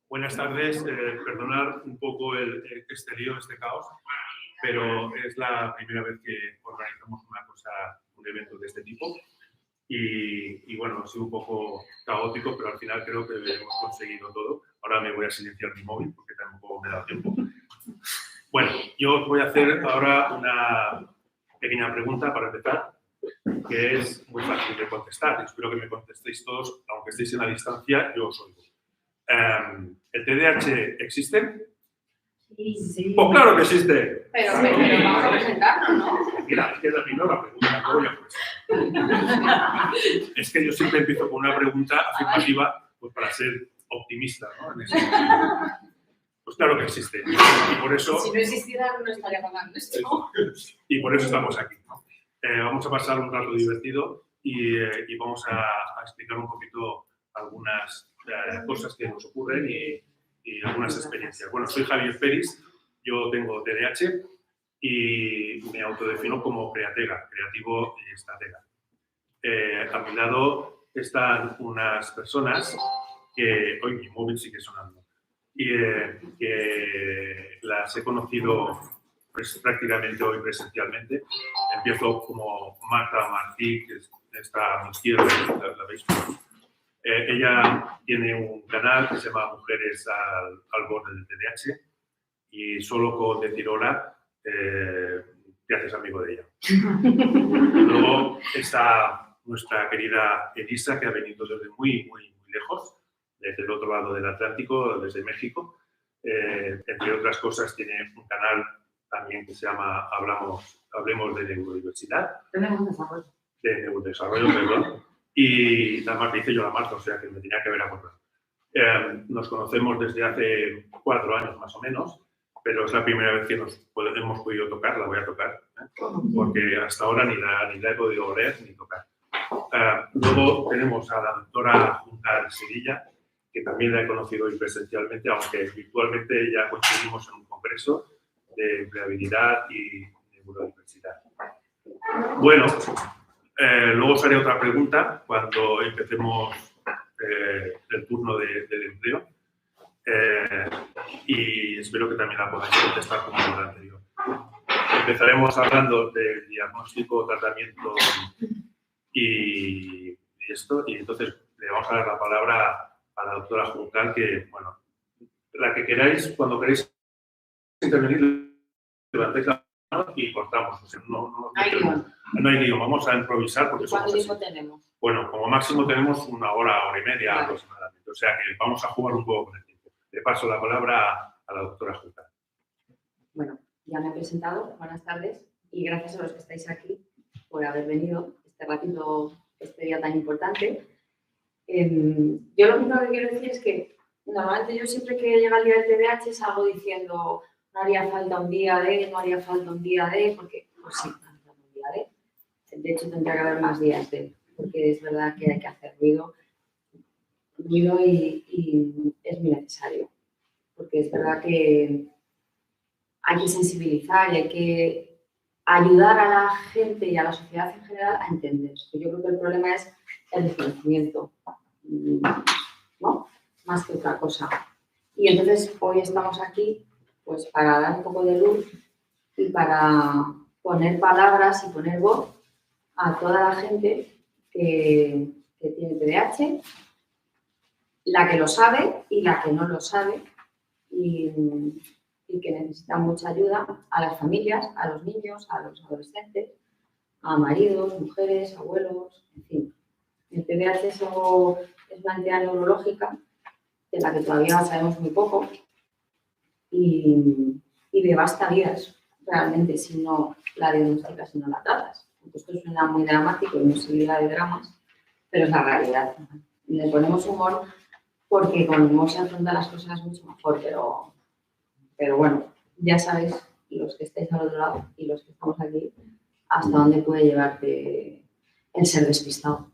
Buenas tardes. Perdonad un poco este lío, este caos, pero es la primera vez que organizamos un evento de este tipo. Y bueno, ha sido un poco caótico, pero al final creo que hemos conseguido todo. Ahora me voy a silenciar mi móvil porque tampoco me da tiempo. Bueno, yo voy a hacer ahora una pequeña pregunta para empezar, que es muy fácil de contestar. Espero que me contestéis todos, aunque estéis en la distancia, yo os oigo. ¿El TDAH existe? Sí. Pues claro que existe. Pero vamos a presentarnos, ¿no? Mira, es que terminó la pregunta, no voy a presentar. Es que yo siempre empiezo con una pregunta afirmativa pues para ser optimista, ¿no? En ese sentido. Pues claro que existe. Y por eso... Si no existiera, no estaría pagando esto. Y por eso estamos aquí, ¿no? Vamos a pasar un rato divertido y vamos a explicar un poquito algunas cosas que nos ocurren y algunas experiencias. Bueno, soy Javier Peris, yo tengo TDAH y me autodefino como creativo y estratega. A mi lado están unas personas que... Hoy mi móvil sigue sonando. Y que las he conocido prácticamente hoy presencialmente. Empiezo como Marta Martí, que está a mi izquierda, la veis. Ella tiene un canal que se llama Mujeres al borde del TDAH y solo con decir hola te haces amigo de ella. Luego está nuestra querida Elisa, que ha venido desde muy lejos, desde el otro lado del Atlántico, desde México. Entre otras cosas, tiene un canal también que se llama Hablemos de Neurodiversidad. Tenemos desarrollo. De Neurodesarrollo, perdón. Y la Marta, hice yo la Marta, o sea que me tenía que haber acordado. Nos conocemos desde hace 4 años más o menos, pero es la primera vez que hemos podido tocar, la voy a tocar, porque hasta ahora ni la he podido oler ni tocar. Luego tenemos a la doctora Juncal Sevilla, que también la he conocido hoy presencialmente, aunque virtualmente ya coincidimos en un congreso de empleabilidad y neurodiversidad. Bueno, luego os haré otra pregunta cuando empecemos el turno del empleo y espero que también la podáis contestar como en la anterior. Empezaremos hablando del diagnóstico, tratamiento y esto, y entonces le vamos a dar la palabra a la doctora Juncal, que, bueno, la que queráis, cuando queréis intervenir, levantáis la mano y cortamos. O sea, no hay lío, vamos a improvisar porque somos así. ¿Cuánto tiempo tenemos? Bueno, como máximo tenemos una hora y media vale. Aproximadamente. O sea que vamos a jugar un poco con el tiempo. Le paso la palabra a la doctora Juncal. Bueno, ya me he presentado. Buenas tardes y gracias a los que estáis aquí por haber venido este ratito, este día tan importante. Yo lo único que quiero decir es que normalmente yo siempre que llega el día del TDAH salgo diciendo no haría falta un día de, no haría falta un día de, porque pues sí, no haría falta un día de hecho tendría que haber más días de, porque es verdad que hay que hacer ruido y es muy necesario, porque es verdad que hay que sensibilizar y hay que ayudar a la gente y a la sociedad en general a entender. Yo creo que el problema es el desconocimiento, ¿no? Más que otra cosa. Y entonces hoy estamos aquí pues para dar un poco de luz y para poner palabras y poner voz a toda la gente que tiene TDAH, la que lo sabe y la que no lo sabe y que necesita mucha ayuda, a las familias, a los niños, a los adolescentes, a maridos, mujeres, abuelos, en fin. El TDAH es una entidad neurológica de la que todavía sabemos muy poco y devasta vidas realmente si no la diagnosticas, si no la tratas. Esto suena muy dramático y no se liga de dramas, pero es la realidad. Le ponemos humor porque con humor se afrontan las cosas mucho mejor, pero bueno, ya sabéis, los que estáis al otro lado y los que estamos aquí, hasta dónde puede llevarte el ser despistado.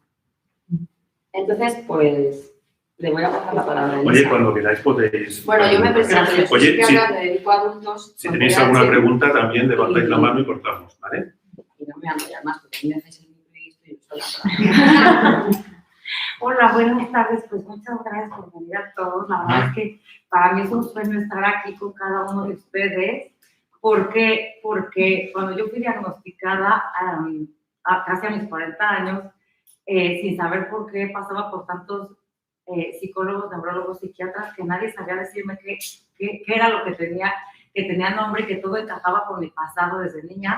Entonces, pues, le voy a pasar la palabra a Elisa. Oye, cuando queráis podéis... Bueno, yo me presento, yo soy psiquiatra, me dedico a adultos... Si tenéis alguna pregunta, también levantáis la mano y cortamos, ¿vale? Y no me voy a enrollar más, porque me hacéis el micro y estoy sola. Hola, buenas tardes. Pues muchas gracias por venir a todos. La verdad es que para mí es un sueño estar aquí con cada uno de ustedes, porque cuando yo fui diagnosticada casi a mis 40 años, sin saber por qué pasaba por tantos psicólogos, neurólogos, psiquiatras, que nadie sabía decirme qué era lo que tenía nombre y que todo encajaba con mi pasado desde niña.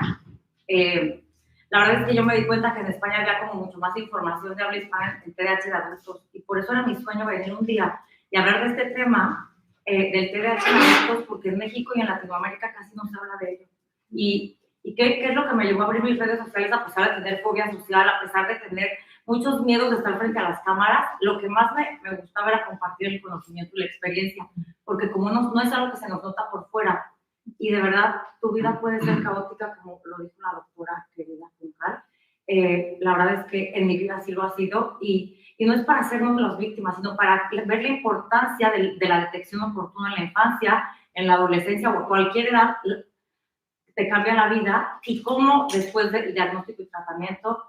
La verdad es que yo me di cuenta que en España había como mucho más información de habla hispana en TDAH de adultos, y por eso era mi sueño venir un día y hablar de este tema del TDAH en adultos, porque en México y en Latinoamérica casi no se habla de ello. ¿Y qué es lo que me llevó a abrir mis redes sociales a pesar de tener fobia social, a pesar de tener muchos miedos de estar frente a las cámaras? Lo que más me gustaba era compartir el conocimiento y la experiencia, porque como no es algo que se nos nota por fuera, y de verdad tu vida puede ser caótica, como lo dijo la doctora querida Juncal. La verdad es que en mi vida sí lo ha sido, y no es para hacernos las víctimas, sino para ver la importancia de la detección oportuna en la infancia, en la adolescencia o a cualquier edad te cambia la vida, y cómo después del diagnóstico y tratamiento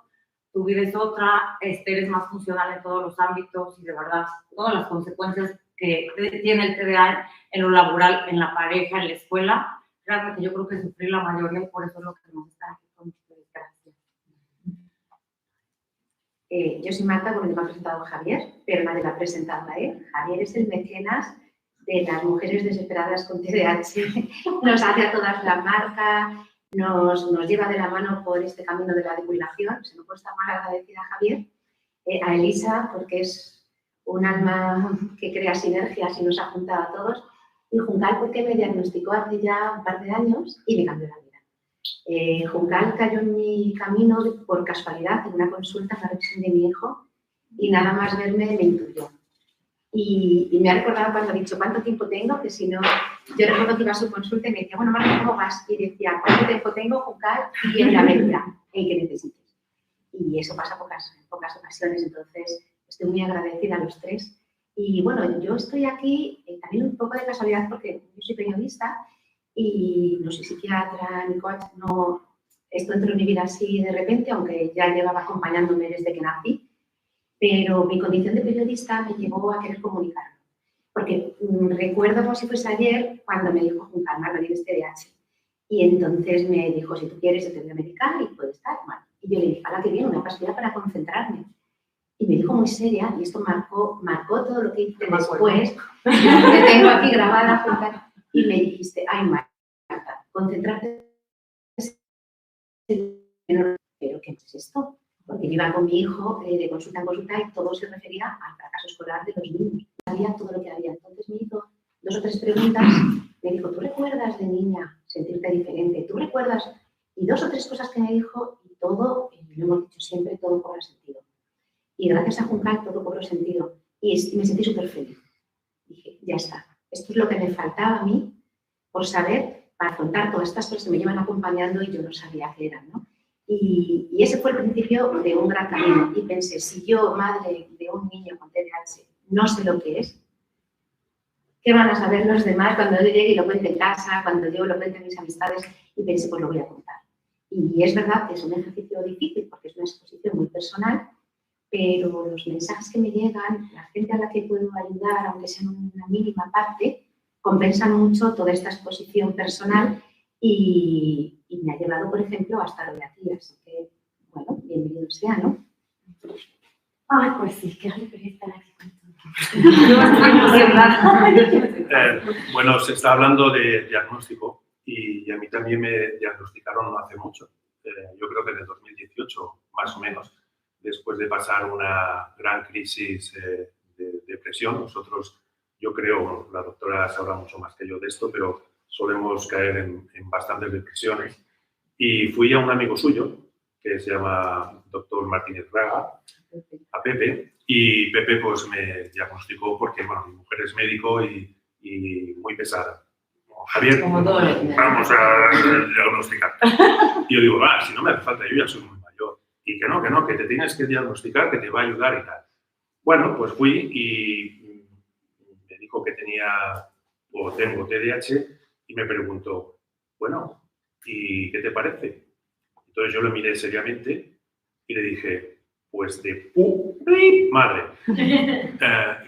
tu vida es otra, eres más funcional en todos los ámbitos, y de verdad todas las consecuencias que tiene el TDA en lo laboral, en la pareja, en la escuela, realmente yo creo que sufrí la mayoría, y por eso es lo que nos está aquí con ustedes. Gracias. Yo soy Marta, porque me ha presentado Javier, pero nadie la ha presentado a él. Javier es el mecenas de las mujeres desesperadas con TDAH. Nos hace a todas la marca, nos lleva de la mano por este camino de la divulgación. Se me puede estar mal agradecida a Javier, a Elisa, porque es un alma que crea sinergias y nos ha juntado a todos, y Juncal, porque me diagnosticó hace ya un par de años y me cambió la vida. Juncal cayó en mi camino por casualidad en una consulta, en la revisión de mi hijo, y nada más verme me intuyó. Y me ha recordado cuando ha dicho cuánto tiempo tengo, que si no, yo recuerdo que iba a su consulta y me decía, bueno, Marta, ¿cómo vas? Y decía, ¿cuánto tiempo tengo, Juncal? Y en la media, el que necesites. Y eso pasa en pocas ocasiones, entonces estoy muy agradecida a los tres. Y bueno, yo estoy aquí también un poco de casualidad, porque yo soy periodista y no soy psiquiatra ni coach, no, esto entró en mi vida así de repente, aunque ya llevaba acompañándome desde que nací. Pero mi condición de periodista me llevó a querer comunicarlo. Porque recuerdo como si fuese ayer cuando me dijo Juncal, Marta, tienes TDAH. Y entonces me dijo, si tú quieres, yo te voy a medicar y puede estar mal. Y yo le dije, ¡hala, qué bien! Una pasilla para concentrarme. Y me dijo muy seria, y esto marcó todo lo que hice después, que tengo aquí grabada, Juncal, y me dijiste, ay, Marta, concentrarte. ¿Pero qué es esto? Porque yo iba con mi hijo de consulta en consulta y todo se refería al fracaso escolar de los niños. Sabía todo lo que había. Entonces me hizo 2 o 3 preguntas. Me dijo, ¿tú recuerdas de niña sentirte diferente? ¿Tú recuerdas? Y 2 o 3 cosas que me dijo, y todo, lo hemos dicho siempre, todo cobra sentido. Y gracias a Juncal todo cobró sentido. Y me sentí súper feliz. Dije, ya está. Esto es lo que me faltaba a mí por saber, para afrontar todas estas cosas que me llevan acompañando y yo no sabía qué eran, ¿no? Y ese fue el principio de un gran camino. Y pensé, si yo, madre de un niño con TDAH, no sé lo que es, ¿qué van a saber los demás cuando yo llegue y lo cuente en casa, cuando yo lo cuente en mis amistades? Y pensé, pues lo voy a contar. Y es verdad que es un ejercicio difícil porque es una exposición muy personal, pero los mensajes que me llegan, la gente a la que puedo ayudar, aunque sea en una mínima parte, compensan mucho toda esta exposición personal. Y me ha llevado, por ejemplo, hasta lo de aquí. Así que, bueno, bienvenido sea, ¿no? Ay, pues sí, qué alegría estar aquí con todos. Yo estoy emocionada. Bueno, se está hablando de diagnóstico y a mí también me diagnosticaron no hace mucho. Yo creo que en el 2018, más o menos, después de pasar una gran crisis de depresión. Nosotros, yo creo, la doctora sabrá mucho más que yo de esto, pero solemos caer en bastantes depresiones. Y fui a un amigo suyo, que se llama doctor Martínez Raga, a Pepe, y Pepe pues me diagnosticó porque, bueno, mi mujer es médico y muy pesada. Javier, vamos a diagnosticar. Y yo digo, si no me hace falta, yo ya soy muy mayor. Y que no, que te tienes que diagnosticar, que te va a ayudar y tal. Bueno, pues fui y me dijo que tenía o tengo TDAH y me preguntó, bueno, ¿y qué te parece? Entonces yo lo miré seriamente y le dije, pues de madre.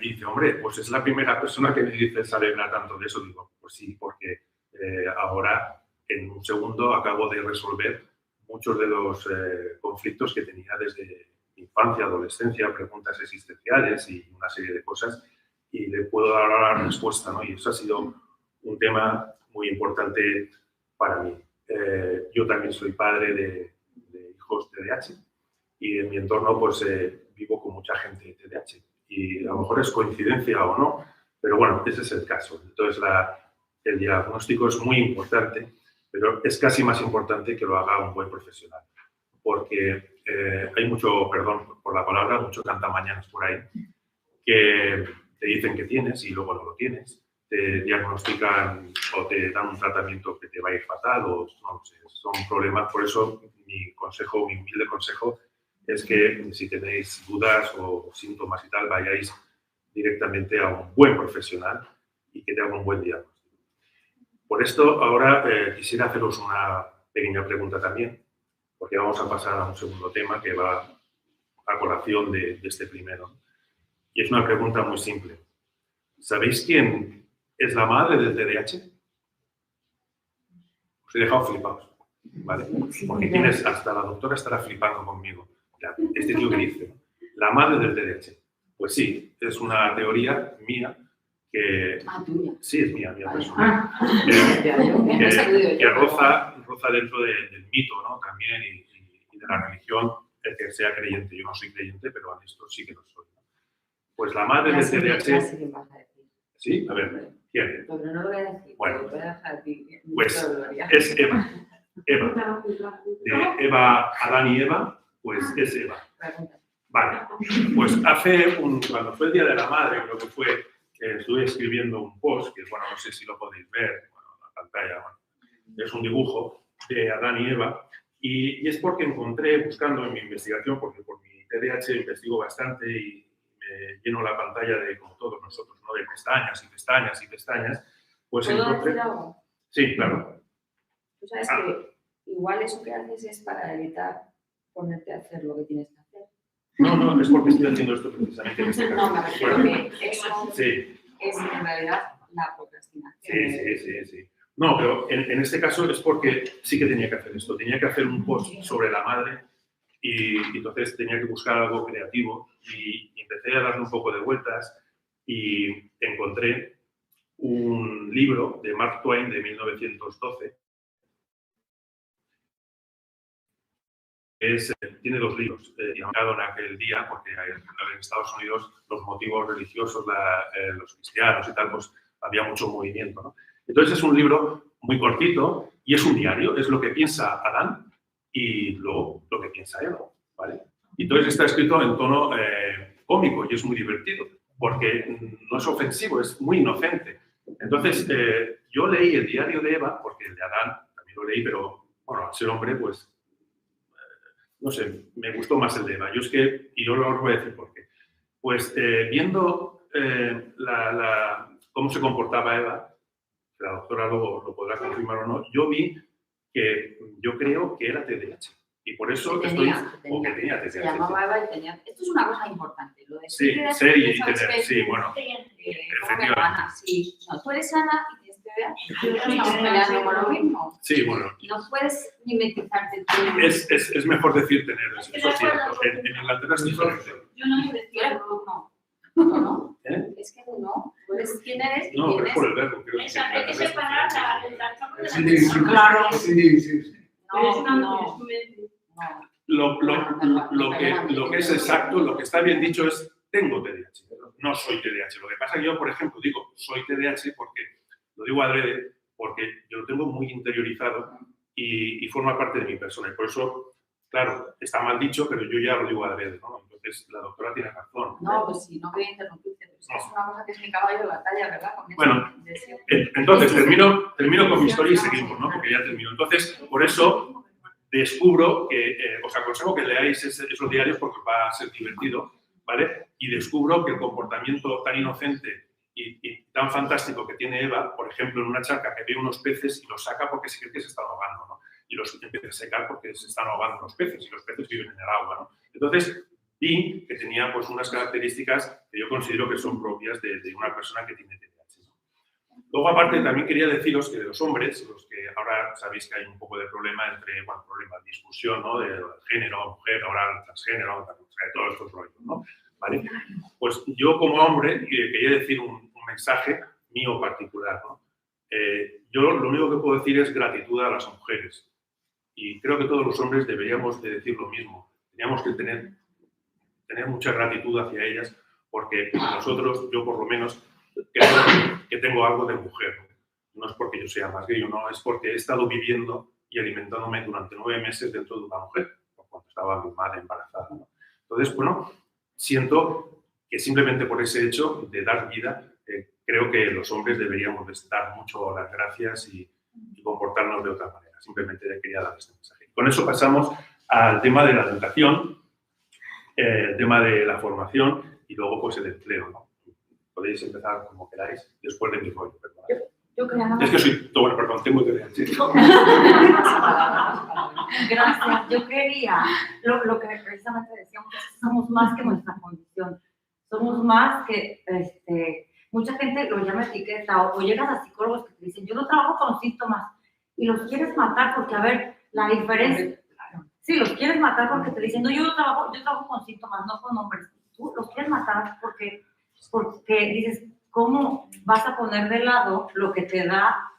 Y dice, hombre, pues es la primera persona que me dice se alegra tanto de eso. Digo, pues sí, porque ahora en un segundo acabo de resolver muchos de los conflictos que tenía desde infancia, adolescencia, preguntas existenciales y una serie de cosas, y le puedo dar ahora la respuesta, ¿no? Y eso ha sido un tema muy importante para mí. Yo también soy padre de hijos TDAH y en mi entorno pues vivo con mucha gente TDAH y a lo mejor es coincidencia o no, pero bueno, ese es el caso. Entonces el diagnóstico es muy importante, pero es casi más importante que lo haga un buen profesional, porque hay mucho, perdón por la palabra, mucho cantamañanas por ahí que te dicen que tienes y luego no lo tienes, te diagnostican o te dan un tratamiento que te va a ir fatal o no sé, son problemas. Por eso mi consejo, mi humilde consejo es que si tenéis dudas o síntomas y tal, vayáis directamente a un buen profesional y que te haga un buen diagnóstico. Por esto, ahora quisiera haceros una pequeña pregunta también, porque vamos a pasar a un segundo tema que va a colación de este primero. Y es una pregunta muy simple. ¿Sabéis quién es la madre del TDAH? Os he dejado flipados, ¿vale? Porque tienes, hasta la doctora estará flipando conmigo. Este tío que dice, la madre del TDAH. Pues sí, es una teoría mía que... tuya. Sí, es mía personal. Que roza dentro del mito, ¿no? También y de la religión, el que sea creyente. Yo no soy creyente, pero en esto sí que lo soy. Pues la madre del TDAH... Sí, a ver, ¿quién? Pero no lo voy a decir. Bueno, lo voy a dejar a ti. Pues es Eva. De Eva, Adán y Eva, pues es Eva. Vale, pues cuando fue el Día de la Madre, creo que fue, estuve escribiendo un post, que bueno, no sé si lo podéis ver, bueno, en la pantalla, bueno, es un dibujo de Adán y Eva, y es porque encontré, buscando en mi investigación, porque por mi TDAH investigo bastante y me lleno la pantalla de, como todos nosotros, ¿no? De pestañas y pestañas y pestañas, pues ¿Puedo encontré... decir algo? Sí, claro. Tú sabes que igual eso que haces es para evitar ponerte a hacer lo que tienes que hacer. No, es porque estoy haciendo esto precisamente en este caso. No, me refiero que eso Sí. es en realidad la procrastinación. Sí. No, pero en este caso es porque sí que tenía que hacer esto. Tenía que hacer un post sobre la madre y entonces tenía que buscar algo creativo y empecé a darle un poco de vueltas y encontré un libro de Mark Twain de 1912. Tiene dos libros, llamado en aquel día, porque en Estados Unidos los motivos religiosos, los cristianos y tal, pues había mucho movimiento, ¿no? Entonces es un libro muy cortito y es un diario, es lo que piensa Adán y luego lo que piensa Eva, ¿vale? Y entonces está escrito en tono cómico y es muy divertido, porque no es ofensivo, es muy inocente. Entonces yo leí el diario de Eva, porque el de Adán también lo leí, pero bueno, al ser hombre, pues no sé, me gustó más el de Eva. Y yo os voy a decir por qué. Pues viendo cómo se comportaba Eva, que la doctora lo podrá confirmar o no, yo creo que era TDAH. Y por eso tenía TDAH. Se llamaba Eva y tenía... Esto es una cosa importante. Lo de sí, TDAH, ser y ¿sabes tener, qué? sí, bueno. Como mi hermana, sí. No, tú eres Ana y tienes TDAH. Estamos peleando con lo mismo. Sí, bueno. No puedes mimetizarte tú. Es mejor decir tener, eso es cierto. En Inglaterra es diferente. Yo no me decía No. No. ¿Eh? Es que no. Tú eres quién eres y No, quién es por el verbo. Creo que hay que separar la chapa de la Sí, claro. Sí. No. Lo que es exacto, lo que está bien dicho es tengo TDAH, no soy TDAH. Lo que pasa es que yo, por ejemplo, digo soy TDAH porque, lo digo adrede, porque yo lo tengo muy interiorizado y forma parte de mi persona. Y por eso, claro, está mal dicho, pero yo ya lo digo adrede, ¿no? Entonces, la doctora tiene razón. No, pues sí, no quería interrumpirte, pero es que es una cosa que es mi caballo de batalla, ¿verdad? Con Bueno, eso entonces termino con mi historia y seguimos, ¿no? Porque ya termino. Entonces, por eso descubro que, os aconsejo que leáis esos diarios porque va a ser divertido, ¿vale? Y descubro que el comportamiento tan inocente y tan fantástico que tiene Eva, por ejemplo, en una charca que ve unos peces y los saca porque se cree que se están ahogando, ¿no? Y los empieza a secar porque se están ahogando los peces y los peces viven en el agua, ¿no? Entonces, y que tenía pues unas características que yo considero que son propias de una persona que tiene TDAH, ¿no? Luego, aparte, también quería deciros que de los hombres, los que ahora sabéis que hay un poco de problema entre, bueno, discusión, ¿no? De género, mujer, ahora transgénero, todos estos rollos, ¿no? ¿Vale? Pues yo como hombre quería decir un mensaje mío particular, ¿no? Yo lo único que puedo decir es gratitud a las mujeres. Y creo que todos los hombres deberíamos de decir lo mismo. Teníamos que tener mucha gratitud hacia ellas, porque nosotros, yo por lo menos, creo que tengo algo de mujer. No es porque yo sea más gay o no, es porque he estado viviendo y alimentándome durante 9 meses dentro de una mujer, cuando estaba mi madre embarazada, ¿no? Entonces, bueno, siento que simplemente por ese hecho de dar vida, creo que los hombres deberíamos de dar mucho las gracias y comportarnos de otra manera. Simplemente quería dar este mensaje. Con eso pasamos al tema de la educación, el tema de la formación y luego pues el empleo, ¿no? Podéis empezar como queráis, después de mi rollo, perdón. Yo quería nada más. Es que soy, bueno, perdón, tengo que leer. Sí. Gracias. Yo quería, lo que precisamente decíamos, es que somos más que nuestra condición. Somos más que, mucha gente lo llama etiqueta, o llegas a psicólogos que te dicen, yo no trabajo con síntomas, y los quieres matar porque, a ver, la diferencia, sí, los quieres matar porque te dicen, no, yo trabajo con síntomas, no con nombres. Tú los quieres matar porque dices, ¿cómo vas a poner de lado lo que te da,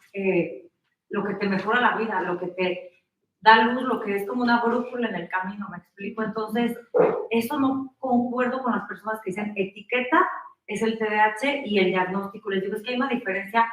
lo que te mejora la vida, lo que te da luz, lo que es como una brújula en el camino? ¿Me explico? Entonces, eso no concuerdo con las personas que dicen etiqueta es el TDAH y el diagnóstico. Les digo, es que hay una diferencia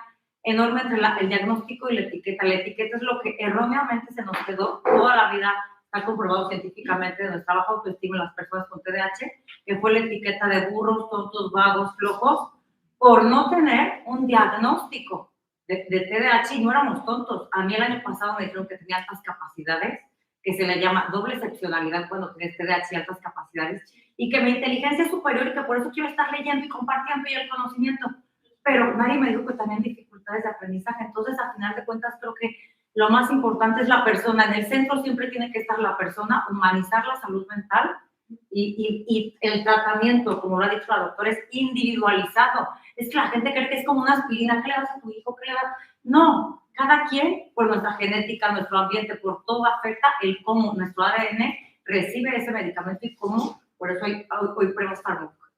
enorme entre el diagnóstico y la etiqueta. La etiqueta es lo que erróneamente se nos quedó toda la vida. Está comprobado científicamente de nuestra baja autoestima en las personas con TDAH, que fue la etiqueta de burros, tontos, vagos, flojos, por no tener un diagnóstico de TDAH, y no éramos tontos. A mí el año pasado me dijeron que tenía altas capacidades, que se le llama doble excepcionalidad cuando tienes TDAH y altas capacidades, y que mi inteligencia es superior y que por eso quiero estar leyendo y compartiendo y el conocimiento. Pero nadie me dijo que también dificultades de aprendizaje. Entonces, a final de cuentas, creo que lo más importante es la persona. En el centro siempre tiene que estar la persona, humanizar la salud mental, y el tratamiento, como lo ha dicho la doctora, es individualizado. Es que la gente cree que es como una aspirina. ¿Qué le das a tu hijo? ¿Qué le das? No, cada quien, por nuestra genética, nuestro ambiente, por todo afecta el cómo nuestro ADN recibe ese medicamento y cómo. Por eso hoy pruebas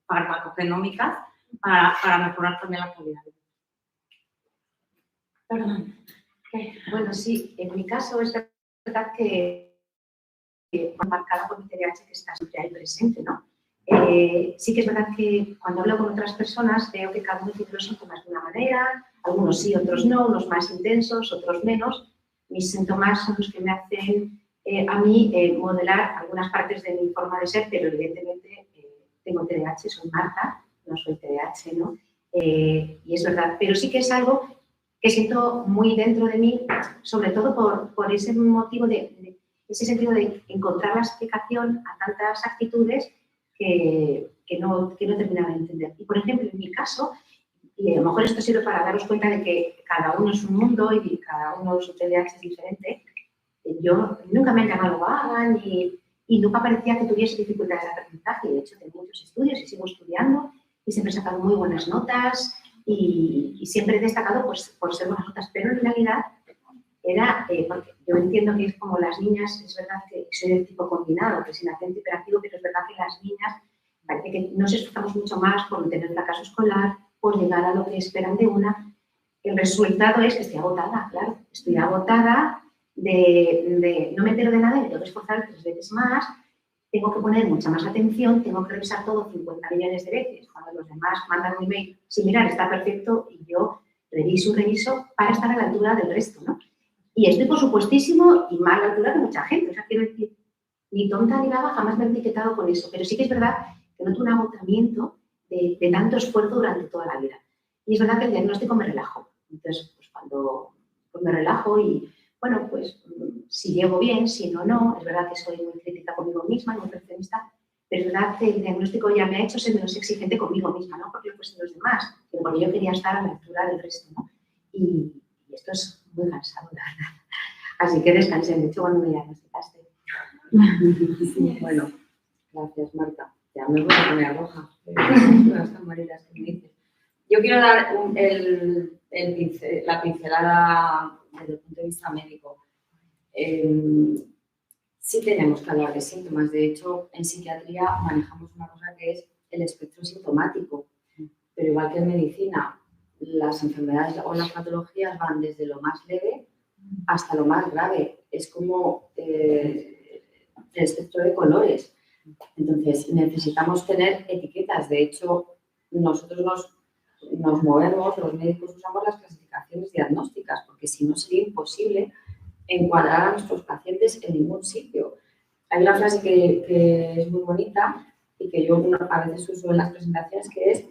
farmacogenómicas para mejorar también la calidad de vida. Perdón. ¿Qué? Bueno, sí, en mi caso es verdad que marcada por mi TDAH que está siempre ahí presente, ¿no? Sí que es verdad que cuando hablo con otras personas veo que cada uno tiene los síntomas de una manera, algunos sí, otros no, unos más intensos, otros menos. Mis síntomas son los que me hacen a mí modelar algunas partes de mi forma de ser, pero evidentemente tengo TDAH, soy Marta, no soy TDAH, ¿no? Y es verdad, pero sí que es algo que siento muy dentro de mí, sobre todo por ese motivo de ese sentido de encontrar la explicación a tantas actitudes que no terminaba de entender. Y, por ejemplo, en mi caso, y a lo mejor esto sirve para daros cuenta de que cada uno es un mundo y cada uno su TDAH es diferente, yo nunca me han llamado vaga y nunca parecía que tuviese dificultades de aprendizaje. De hecho, tengo muchos estudios y sigo estudiando y siempre he sacado muy buenas notas y siempre he destacado pues, por ser buenas notas, pero en realidad era, porque yo entiendo que es como las niñas, es verdad que soy del tipo combinado, que es inacente hiperactivo, pero es verdad que las niñas parece que nos esforzamos mucho más por no tener fracaso escolar, por llegar a lo que esperan de una. El resultado es que estoy agotada, claro, estoy agotada de no me entero de nada y me tengo que esforzar 3 veces más, tengo que poner mucha más atención, tengo que revisar todo 50 millones de veces, cuando los demás mandan un email sin mirar, está perfecto, y yo reviso para estar a la altura del resto, ¿no? Y estoy, por supuestísimo, y más a la altura de mucha gente. O sea, quiero decir, ni tonta ni nada, jamás me he etiquetado con eso. Pero sí que es verdad que noto un agotamiento de tanto esfuerzo durante toda la vida. Y es verdad que el diagnóstico me relajó. Entonces, pues cuando me relajo y, bueno, pues si llego bien, si no, no. Es verdad que soy muy crítica conmigo misma, muy perfeccionista. Pero es verdad que el diagnóstico ya me ha hecho ser menos exigente conmigo misma, no porque lo fuesen los demás, sino porque yo quería estar a la altura del resto, ¿no? Y esto es muy cansado, la verdad. Así que descansé. De hecho, cuando me diagnosticaste. Sí, bueno, gracias, Marta. Ya me voy a poner roja. Las camareras que me dicen. Yo quiero dar la pincelada desde el punto de vista médico. Sí tenemos que hablar de síntomas. De hecho, en psiquiatría manejamos una cosa que es el espectro sintomático. Pero igual que en medicina, las enfermedades o las patologías van desde lo más leve hasta lo más grave. Es como el espectro de colores. Entonces, necesitamos tener etiquetas. De hecho, nosotros nos movemos, los médicos usamos las clasificaciones diagnósticas, porque si no sería imposible encuadrar a nuestros pacientes en ningún sitio. Hay una frase que es muy bonita y que yo a veces uso en las presentaciones, que es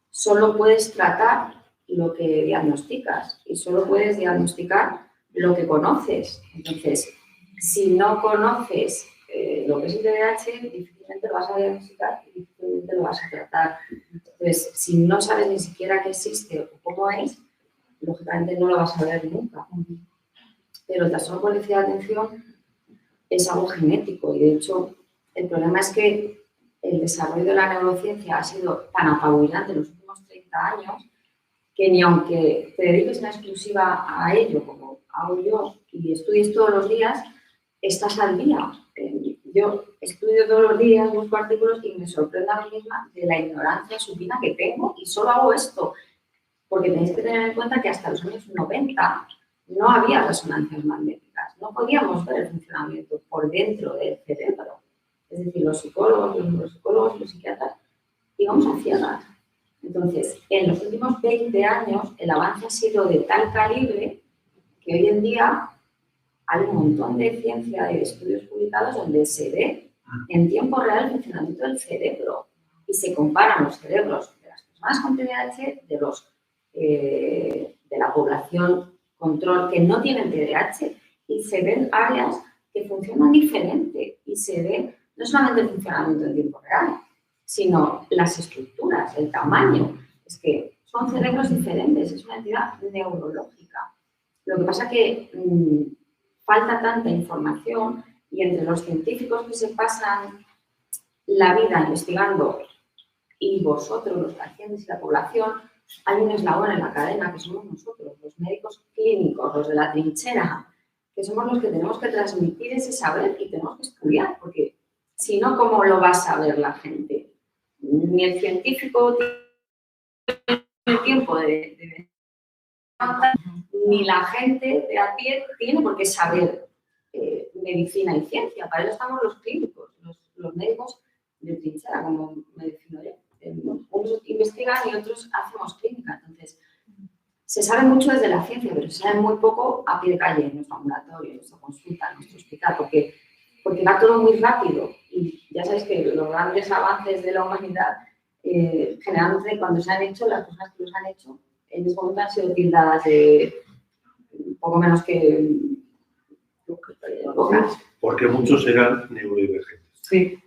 solo puedes tratar lo que diagnosticas y solo puedes diagnosticar lo que conoces. Entonces, si no conoces lo que es el TDAH, difícilmente lo vas a diagnosticar y difícilmente lo vas a tratar. Entonces, si no sabes ni siquiera que existe o cómo es, lógicamente no lo vas a ver nunca. Pero el trastorno por déficit de atención es algo genético y, de hecho, el problema es que el desarrollo de la neurociencia ha sido tan apabullante en los últimos 30 años que ni aunque te dediques en exclusiva a ello, como hago yo, y estudies todos los días, estás al día. Yo estudio todos los días, busco artículos y me sorprendo a mí misma de la ignorancia supina que tengo y solo hago esto. Porque tenéis que tener en cuenta que hasta los años 90 no había resonancias magnéticas, no podíamos ver el funcionamiento por dentro del cerebro. Es decir, los psicólogos y los psiquiatras íbamos a ciegas. Entonces, en los últimos 20 años el avance ha sido de tal calibre que hoy en día hay un montón de ciencia y de estudios publicados donde se ve en tiempo real el funcionamiento del cerebro y se comparan los cerebros de las personas con TDAH de la población control que no tienen TDAH y se ven áreas que funcionan diferente y se ve no solamente el funcionamiento en tiempo real, sino las estructuras, el tamaño. Es que son cerebros diferentes, es una entidad neurológica. Lo que pasa es que falta tanta información y entre los científicos que se pasan la vida investigando y vosotros, los pacientes y la población, hay un eslabón en la cadena que somos nosotros, los médicos clínicos, los de la trinchera, que somos los que tenemos que transmitir ese saber y tenemos que estudiar, porque si no, ¿cómo lo va a saber la gente? Ni el científico tiene el tiempo de ni la gente de a pie tiene por qué saber medicina y ciencia. Para eso estamos los clínicos, los médicos de trinchera, como me defino yo. Unos investigan y otros hacemos clínica. Entonces, se sabe mucho desde la ciencia, pero se sabe muy poco a pie de calle, en nuestro ambulatorio, en nuestra consulta, en nuestro hospital, porque va todo muy rápido. Y ya sabéis que los grandes avances de la humanidad, generalmente cuando se han hecho, las personas que los han hecho, en ese momento han sido tildadas de poco menos que locas. Porque muchos eran neurodivergentes. Sí.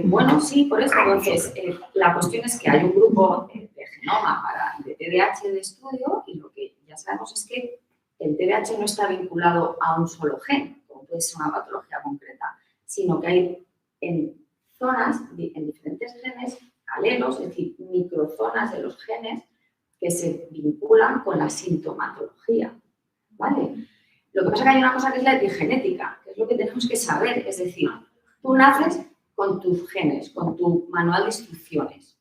Bueno, sí, por eso. Entonces, la cuestión es que hay un grupo de genoma de TDAH de estudio y lo que ya sabemos es que el TDAH no está vinculado a un solo gen, como puede ser una patología concreta, sino que hay en zonas, en diferentes genes, alelos, es decir, microzonas de los genes que se vinculan con la sintomatología, ¿vale? Lo que pasa es que hay una cosa que es la epigenética, que es lo que tenemos que saber, es decir, tú naces con tus genes, con tu manual de instrucciones.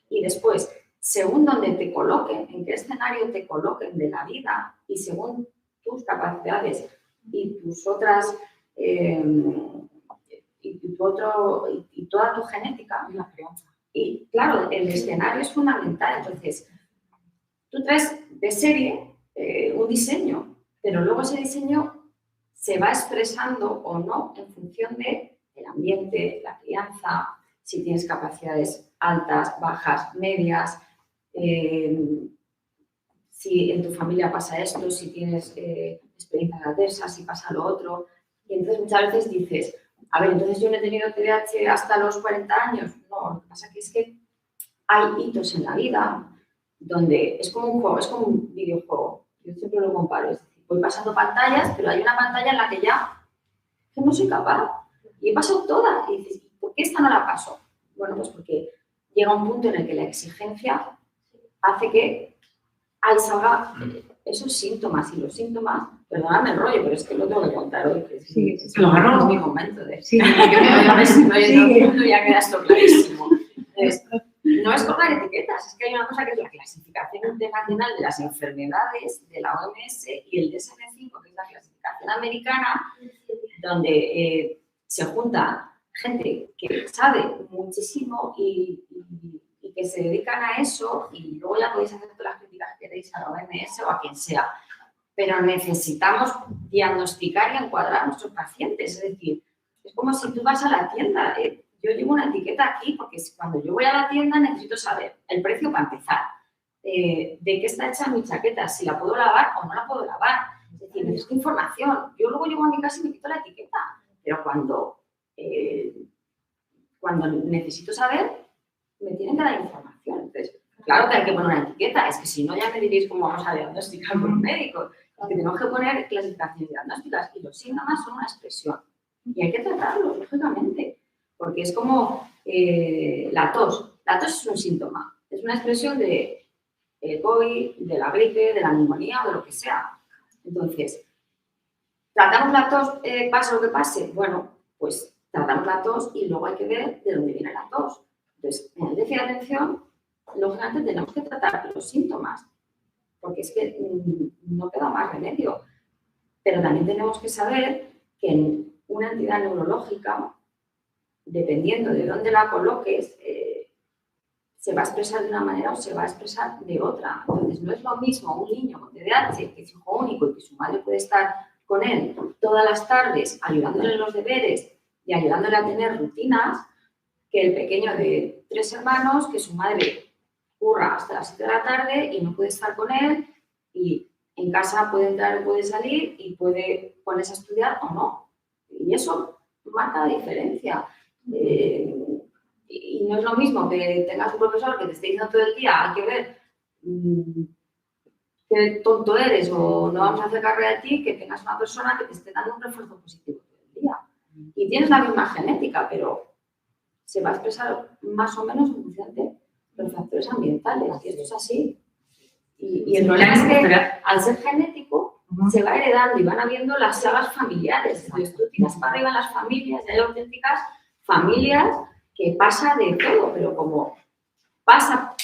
Y después, según donde te coloquen, en qué escenario te coloquen de la vida y según tus capacidades y tus otras, y toda tu genética, la crianza. Y claro, el escenario es fundamental. Entonces, tú traes de serie un diseño, pero luego ese diseño se va expresando o no en función de el ambiente, la crianza, si tienes capacidades altas, bajas, medias, si en tu familia pasa esto, si tienes experiencias adversas, si pasa lo otro. Y entonces muchas veces dices, a ver, entonces yo no he tenido TDAH hasta los 40 años. No, lo que pasa es que hay hitos en la vida donde es como un juego, es como un videojuego. Yo siempre lo comparo, es decir, voy pasando pantallas, pero hay una pantalla en la que ya no soy capaz. Y he pasado todas. Y dices, ¿por qué esta no la paso? Bueno, pues porque llega un punto en el que la exigencia hace que ahí salga esos síntomas. Y los síntomas, perdóname el rollo, pero es que lo tengo que contar hoy. Que Sí, claro, es mi momento de... Sí, yo a ver si no ya queda esto clarísimo. Entonces, no es colgar etiquetas, es que hay una cosa que es la clasificación internacional de las enfermedades de la OMS y el DSM-5, que es la clasificación americana, donde se junta gente que sabe muchísimo y que se dedican a eso, y luego ya podéis hacer todas las críticas que queréis a la OMS o a quien sea, pero necesitamos diagnosticar y encuadrar a nuestros pacientes. Es decir, es como si tú vas a la tienda. Yo llevo una etiqueta aquí porque cuando yo voy a la tienda necesito saber el precio para empezar, de qué está hecha mi chaqueta, si la puedo lavar o no la puedo lavar. Es decir, necesito información. Yo luego llego a mi casa y me quito la etiqueta, pero cuando necesito saber, me tienen que dar información. Entonces, claro que hay que poner una etiqueta, es que si no ya me diréis cómo vamos a diagnosticar con un médico. Es que tenemos que poner clasificaciones diagnósticas y los síntomas son una expresión y hay que tratarlos, lógicamente. Porque es como la tos. La tos es un síntoma, es una expresión de COVID, de la gripe, de la neumonía o de lo que sea. Entonces, ¿tratamos la tos pase lo que pase? Bueno, pues tratamos la tos y luego hay que ver de dónde viene la tos. Entonces, en el déficit de atención, lógicamente tenemos que tratar los síntomas, porque es que no queda más remedio. Pero también tenemos que saber que en una entidad neurológica, dependiendo de dónde la coloques, se va a expresar de una manera o se va a expresar de otra. Entonces, no es lo mismo un niño con TDAH, que es hijo único y que su madre puede estar con él todas las tardes ayudándole en los deberes y ayudándole a tener rutinas, que el pequeño de 3 hermanos, que su madre curra hasta las 7 de la tarde y no puede estar con él y en casa puede entrar o puede salir y puede ponerse a estudiar o no. Y eso marca la diferencia. Y no es lo mismo que tengas un profesor que te esté diciendo todo el día, hay que ver qué tonto eres o no vamos a hacer carrera de ti, que tengas una persona que te esté dando un refuerzo positivo todo el día. Y tienes la misma genética, pero se va a expresar más o menos en función de los factores ambientales, y esto es así. Y el problema es que al ser genético se va heredando y van habiendo las sagas familiares. Entonces tú tiras para arriba las familias y hay auténticas familias que pasa de todo, pero como pasa,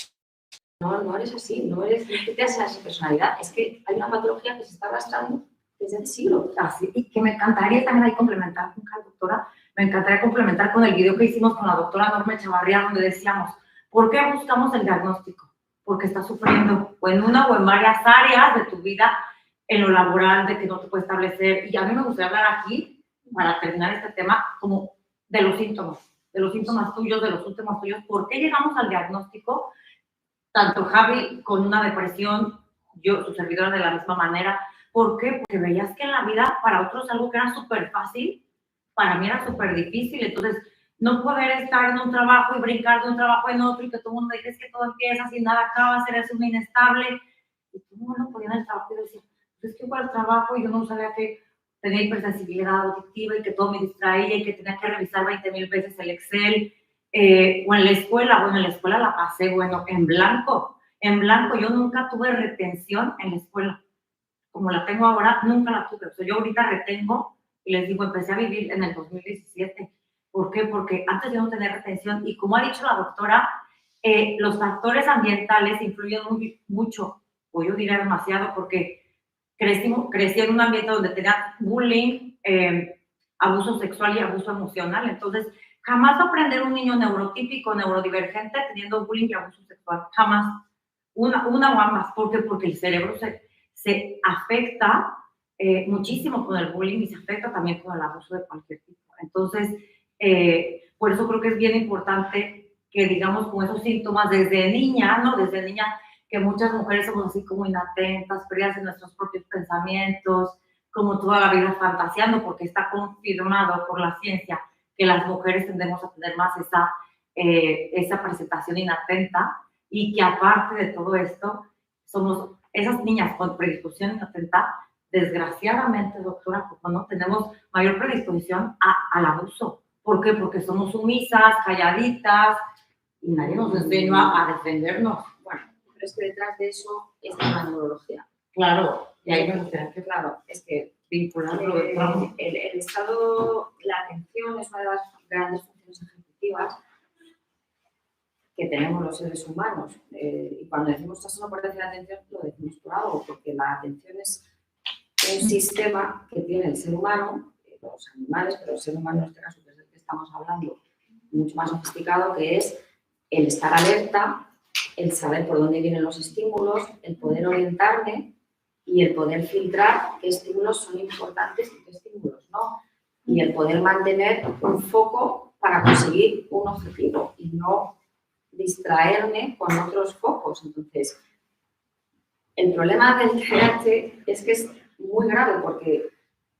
no eres así, no es que te hace esa personalidad, es que hay una patología que se está arrastrando desde el siglo. Así, y que me encantaría también ahí complementar con la doctora, me encantaría complementar con el video que hicimos con la doctora Norma Chavarría, donde decíamos, ¿por qué buscamos el diagnóstico? Porque estás sufriendo o en una o en varias áreas de tu vida, en lo laboral, de que no te puedes establecer. Y a mí me gustaría hablar aquí, para terminar este tema, como de los síntomas tuyos, de los síntomas tuyos. ¿Por qué llegamos al diagnóstico? Tanto Javi con una depresión, yo, su servidora, de la misma manera. ¿Por qué? Porque veías que en la vida, para otros algo que era súper fácil, para mí era súper difícil. Entonces, no poder estar en un trabajo y brincar de un trabajo en otro y que todo el mundo dice que todo empieza sin nada acaba, eres un inestable. Y todo el mundo ponía en el trabajo y decía, pues es que fue al trabajo y yo no sabía que tenía hipersensibilidad auditiva y que todo me distraía y que tenía que revisar 20,000 veces el Excel. O en la escuela, bueno, en la escuela la pasé, bueno, en blanco. Yo nunca tuve retención en la escuela. Como la tengo ahora, nunca la tuve. O sea, yo ahorita retengo y les digo, empecé a vivir en el 2017. ¿Por qué? Porque antes de no tener retención, y como ha dicho la doctora, los factores ambientales influyen mucho, o yo diría demasiado, porque crecí en un ambiente donde tenía bullying, abuso sexual y abuso emocional. Entonces, jamás va a aprender un niño neurotípico, neurodivergente, teniendo bullying y abuso sexual. Jamás. Una o ambas. ¿Por qué? Porque el cerebro se afecta muchísimo con el bullying y se afecta también con el abuso de cualquier tipo. Entonces, por eso creo que es bien importante que, digamos, con esos síntomas desde niña, ¿no? Desde niña, que muchas mujeres somos así como inatentas, perdidas en nuestros propios pensamientos, como toda la vida fantaseando, porque está confirmado por la ciencia que las mujeres tendemos a tener más esa presentación inatenta, y que aparte de todo esto, somos esas niñas con predisposición inatenta, desgraciadamente, doctora, como no tenemos mayor predisposición al abuso. ¿Por qué? Porque somos sumisas, calladitas y nadie nos enseña a defendernos. Bueno, Pero es que detrás de eso es la neurología. claro, y ahí me gustaría que Claro, es que vincularlo. el estado, la atención es una de las grandes funciones ejecutivas que tenemos los seres humanos. Y cuando decimos trastorno por déficit de atención, lo decimos por algo, porque la atención es un sistema que tiene el ser humano, los animales, pero el ser humano en este caso, que es el que estamos hablando, mucho más sofisticado, que es el estar alerta, el saber por dónde vienen los estímulos, el poder orientarme y el poder filtrar qué estímulos son importantes y qué estímulos no. Y el poder mantener un foco para conseguir un objetivo y no distraerme con otros focos. Entonces, el problema del TDAH es que es muy grave porque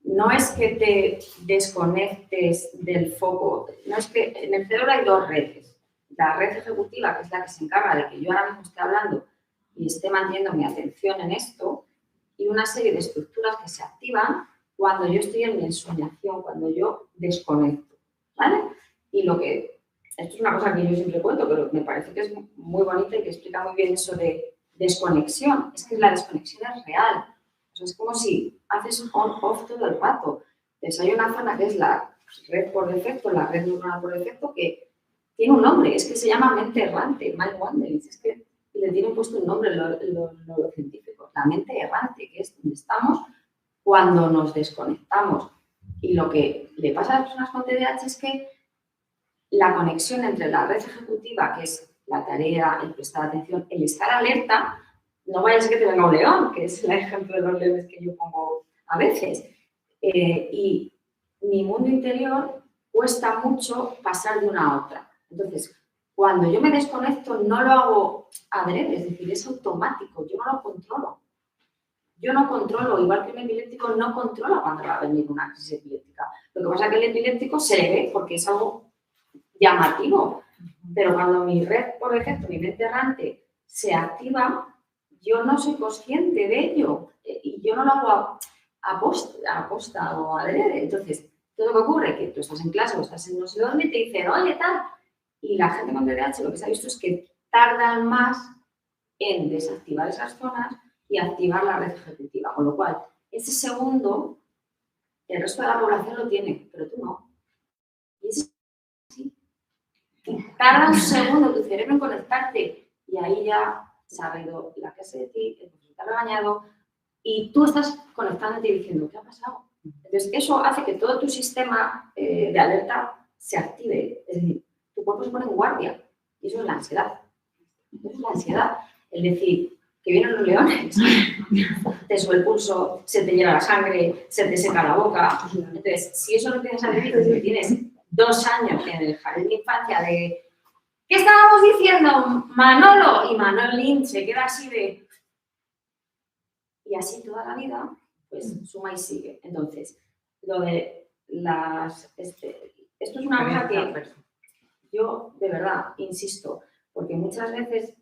no es que te desconectes del foco, no es que en el cerebro hay dos redes. La red ejecutiva, que es la que se encarga de que yo ahora mismo esté hablando y esté manteniendo mi atención en esto, y una serie de estructuras que se activan cuando yo estoy en mi ensoñación, cuando yo desconecto, ¿vale? Y esto es una cosa que yo siempre cuento, pero me parece que es muy bonita y que explica muy bien eso de desconexión. Es que la desconexión es real. O sea, es como si haces on-off todo el rato. Entonces hay una zona que es la red por defecto, la red neuronal por defecto, que tiene un nombre, es que se llama mente errante, mind wandering. Es que le tienen puesto un nombre los neurocientíficos, la mente errante, que es donde estamos cuando nos desconectamos. Y lo que le pasa a las personas con TDAH es que la conexión entre la red ejecutiva, que es la tarea, el prestar atención, el estar alerta, no vaya a ser que te venga un león, que es el ejemplo de los leones que yo pongo a veces. Y mi mundo interior cuesta mucho pasar de una a otra. Entonces, cuando yo me desconecto, no lo hago adrede, es decir, es automático, yo no lo controlo. Yo no controlo, igual que un epiléptico no controla cuando va a venir una crisis epiléptica. Lo que pasa es que el epiléptico se le ve porque es algo llamativo, pero cuando mi red por defecto, mi mente errante, se activa, yo no soy consciente de ello y yo no lo hago a posta o adrede. Entonces, todo lo que ocurre es que tú estás en clase o estás en no sé dónde y te dicen, oye, tal, y la gente con TDAH lo que se ha visto es que tardan más en desactivar esas zonas y activar la red ejecutiva, con lo cual, ese segundo, el resto de la población lo tiene, pero tú no. Y es así. Y tarda un segundo tu cerebro en conectarte y ahí ya se ha ido la clase de ti, el profesor te ha regañado y tú estás conectándote y diciendo, ¿qué ha pasado? Entonces, eso hace que todo tu sistema de alerta se active, es decir, tu cuerpo se pone en guardia y eso es la ansiedad. Eso es la ansiedad. Es decir, que vienen los leones, te sube el pulso, se te llena la sangre, se te seca la boca. Entonces, si eso lo empiezas a vivir desde que tienes 2 años en el jardín de infancia de ¿qué estábamos diciendo, Manolo? Y Manolín se queda así de... Y así toda la vida, pues suma y sigue. Entonces, lo de las... esto es una cosa que yo, de verdad, insisto, porque muchas veces